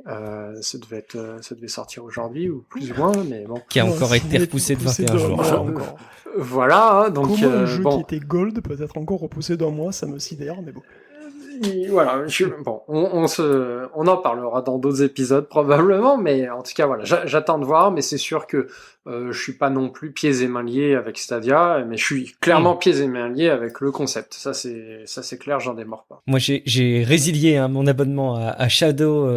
Ça devait sortir aujourd'hui ou plus ou moins, mais bon. Qui a encore été repoussé de 21 jours. Encore. Voilà, donc comment un jeu qui était gold peut être encore repoussé d'un mois, ça me sidère, mais bon. Voilà, on en parlera dans d'autres épisodes probablement, mais en tout cas voilà, j'attends de voir, mais c'est sûr que je suis pas non plus pieds et mains liés avec Stadia, mais je suis clairement pieds et mains liés avec le concept. Ça c'est clair, j'en démords pas. Moi j'ai résilié mon abonnement à Shadow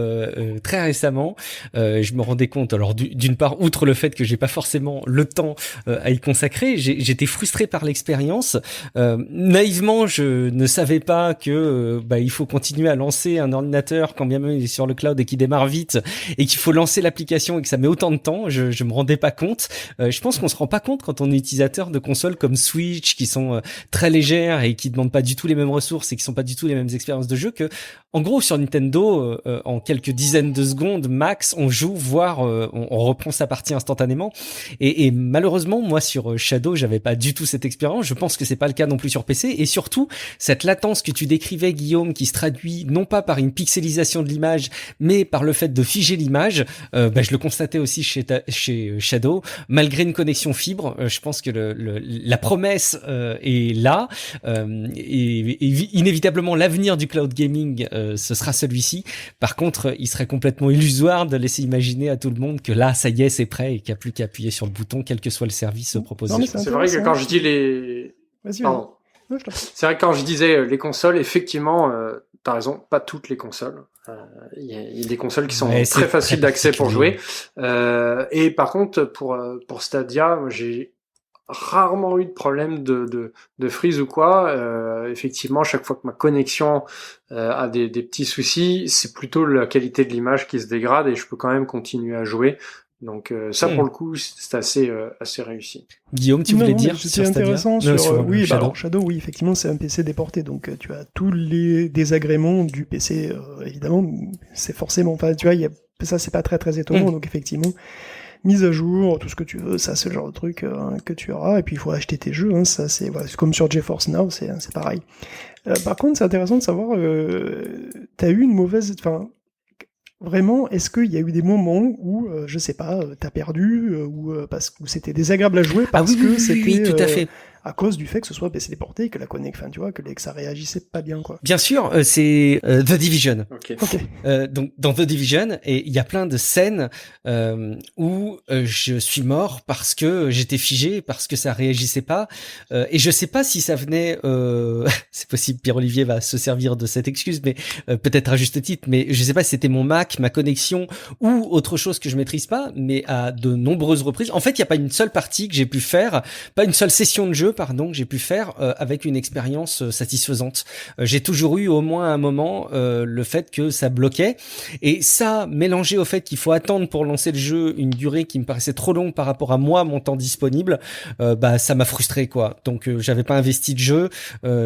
très récemment. Je me rendais compte, alors d'une part, outre le fait que j'ai pas forcément le temps à y consacrer, j'étais frustré par l'expérience. Naïvement, je ne savais pas que il faut continuer à lancer un ordinateur quand bien même il est sur le cloud et qu'il démarre vite et qu'il faut lancer l'application et que ça met autant de temps. Je me rendais pas compte. Je pense qu'on se rend pas compte quand on est utilisateur de consoles comme Switch qui sont très légères et qui demandent pas du tout les mêmes ressources et qui sont pas du tout les mêmes expériences de jeu que, en gros, sur Nintendo, en quelques dizaines de secondes max, on joue, voire on reprend sa partie instantanément. Et malheureusement, moi sur Shadow, j'avais pas du tout cette expérience. Je pense que c'est pas le cas non plus sur PC. Et surtout, cette latence que tu décrivais, Guillaume, qui se traduit non pas par une pixelisation de l'image, mais par le fait de figer l'image. Je le constatais aussi chez Shadow. Malgré une connexion fibre, je pense que la promesse est là. Et inévitablement, l'avenir du cloud gaming, ce sera celui-ci. Par contre, il serait complètement illusoire de laisser imaginer à tout le monde que là, ça y est, c'est prêt et qu'il n'y a plus qu'à appuyer sur le bouton, quel que soit le service proposé. Non, c'est vrai que quand je dis les... Pardon. C'est vrai que quand je disais les consoles, effectivement, t'as raison, pas toutes les consoles. Il y a des consoles qui sont très faciles d'accès pour jouer. Et par contre, pour Stadia, moi, j'ai rarement eu de problème de freeze ou quoi. Effectivement, chaque fois que ma connexion a des petits soucis, c'est plutôt la qualité de l'image qui se dégrade et je peux quand même continuer à jouer. Donc ça pour le coup c'est assez réussi. Guillaume, tu voulais dire sur intéressant sur oui Shadow. Alors Shadow, oui, effectivement c'est un PC déporté, donc tu as tous les désagréments du PC, évidemment c'est forcément pas, tu vois, ça c'est pas très étonnant. Donc effectivement mise à jour, tout ce que tu veux, ça c'est le genre de truc que tu auras, et puis il faut acheter tes jeux, ça c'est comme sur GeForce Now, c'est pareil. Par contre c'est intéressant de savoir, t'as eu une mauvaise, vraiment, est-ce qu'il y a eu des moments où, je sais pas, t'as perdu, ou parce que c'était désagréable à jouer parce que c'était tout à fait. À cause du fait que ce soit PC déporté et que la connexion, tu vois, que ça réagissait pas bien, quoi. Bien sûr, c'est The Division. Okay. Donc dans The Division, et il y a plein de scènes où je suis mort parce que j'étais figé, parce que ça réagissait pas, et je sais pas si ça venait, c'est possible, Pierre-Olivier va se servir de cette excuse, mais peut-être à juste titre, mais je sais pas si c'était mon Mac, ma connexion ou autre chose que je maîtrise pas, mais à de nombreuses reprises. En fait, il y a pas une seule partie que j'ai pu faire, pas une seule session de jeu que j'ai pu faire avec une expérience satisfaisante. J'ai toujours eu au moins à un moment le fait que ça bloquait, et ça mélangé au fait qu'il faut attendre pour lancer le jeu une durée qui me paraissait trop longue par rapport à moi, mon temps disponible, ça m'a frustré quoi. Donc j'avais pas investi de jeu,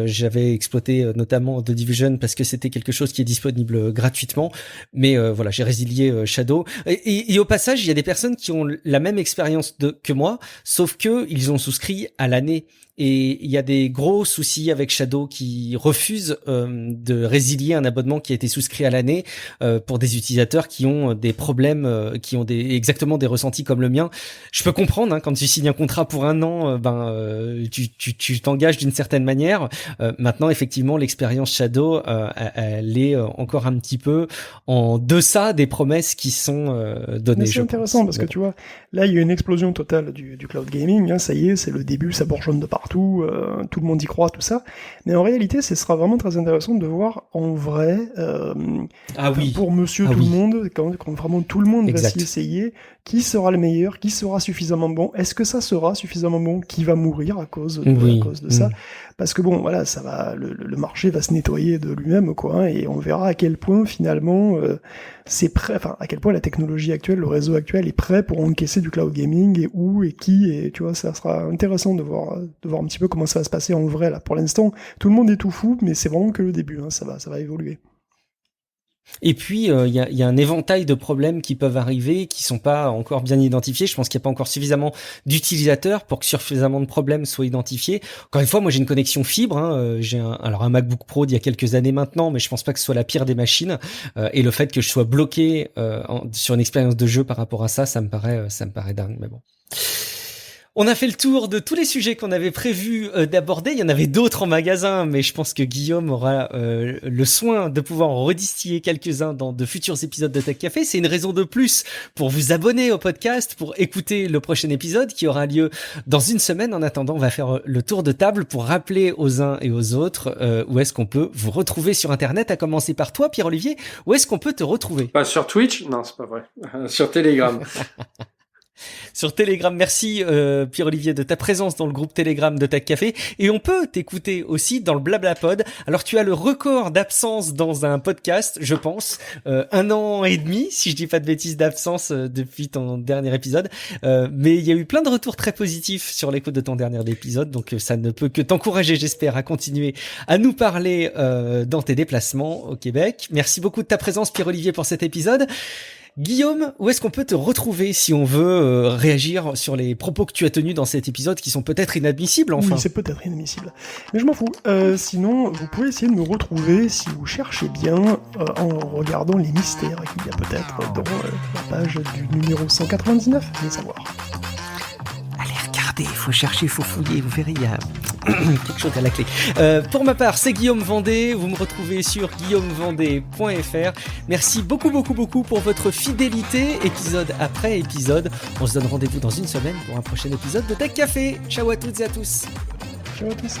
j'avais exploité notamment The Division parce que c'était quelque chose qui est disponible gratuitement, mais voilà, j'ai résilié Shadow. Et au passage, il y a des personnes qui ont la même expérience que moi, sauf que ils ont souscrit à l'année. Et il y a des gros soucis avec Shadow qui refuse de résilier un abonnement qui a été souscrit à l'année pour des utilisateurs qui ont des problèmes, qui ont exactement des ressentis comme le mien. Je peux comprendre, hein, quand tu signes un contrat pour un an, tu t'engages d'une certaine manière. Maintenant, effectivement, l'expérience Shadow, elle est encore un petit peu en deçà des promesses qui sont données. Mais c'est intéressant parce que tu vois, là, il y a une explosion totale du cloud gaming. Hein, ça y est, c'est le début, ça bourgeonne de partout, tout le monde y croit, tout ça. Mais en réalité, ce sera vraiment très intéressant de voir en vrai, pour monsieur tout le monde, quand vraiment tout le monde va s'y essayer, qui sera le meilleur, qui sera suffisamment bon. Est-ce que ça sera suffisamment bon, qui va mourir à cause de ça? Parce que bon, voilà, ça va, le marché va se nettoyer de lui-même, quoi, hein, et on verra à quel point finalement c'est prêt, enfin à quel point la technologie actuelle, le réseau actuel est prêt pour encaisser du cloud gaming, et où et qui, et tu vois, ça sera intéressant de voir un petit peu comment ça va se passer en vrai là. Pour l'instant, tout le monde est tout fou, mais c'est vraiment que le début, hein, ça va évoluer. Et puis il y a un éventail de problèmes qui peuvent arriver, qui sont pas encore bien identifiés. Je pense qu'il n'y a pas encore suffisamment d'utilisateurs pour que suffisamment de problèmes soient identifiés. Encore une fois, moi j'ai une connexion fibre, hein, j'ai un MacBook Pro d'il y a quelques années maintenant, mais je pense pas que ce soit la pire des machines. Et le fait que je sois bloqué sur une expérience de jeu par rapport à ça, ça me paraît dingue. Mais bon. On a fait le tour de tous les sujets qu'on avait prévu d'aborder. Il y en avait d'autres en magasin, mais je pense que Guillaume aura le soin de pouvoir en redistiller quelques-uns dans de futurs épisodes de Tech Café. C'est une raison de plus pour vous abonner au podcast, pour écouter le prochain épisode qui aura lieu dans une semaine. En attendant, on va faire le tour de table pour rappeler aux uns et aux autres où est-ce qu'on peut vous retrouver sur Internet, à commencer par toi, Pierre-Olivier. Où est-ce qu'on peut te retrouver? Pas sur Twitch? Non, c'est pas vrai. Sur Telegram. Sur Telegram, merci Pierre-Olivier de ta présence dans le groupe Telegram de Tech Café, et on peut t'écouter aussi dans le Blablapod. Alors tu as le record d'absence dans un podcast, je pense, 1 an et demi, si je dis pas de bêtises, d'absence depuis ton dernier épisode, mais il y a eu plein de retours très positifs sur l'écoute de ton dernier épisode, donc ça ne peut que t'encourager, j'espère, à continuer à nous parler dans tes déplacements au Québec. Merci beaucoup de ta présence, Pierre-Olivier, pour cet épisode. Guillaume, où est-ce qu'on peut te retrouver si on veut réagir sur les propos que tu as tenus dans cet épisode qui sont peut-être inadmissibles, enfin? Oui, c'est peut-être inadmissible. Mais je m'en fous. Sinon, vous pouvez essayer de me retrouver si vous cherchez bien en regardant les mystères qu'il y a peut-être dans la page du numéro 199, allez savoir. Allez, regardez, il faut chercher, il faut fouiller, vous verrez, il y a quelque chose à la clé. Pour ma part, c'est Guillaume Vendée, vous me retrouvez sur guillaumevendée.fr. Merci beaucoup pour votre fidélité, épisode après épisode. On se donne rendez-vous dans une semaine pour un prochain épisode de Tech Café. Ciao à toutes et à tous. Ciao à tous.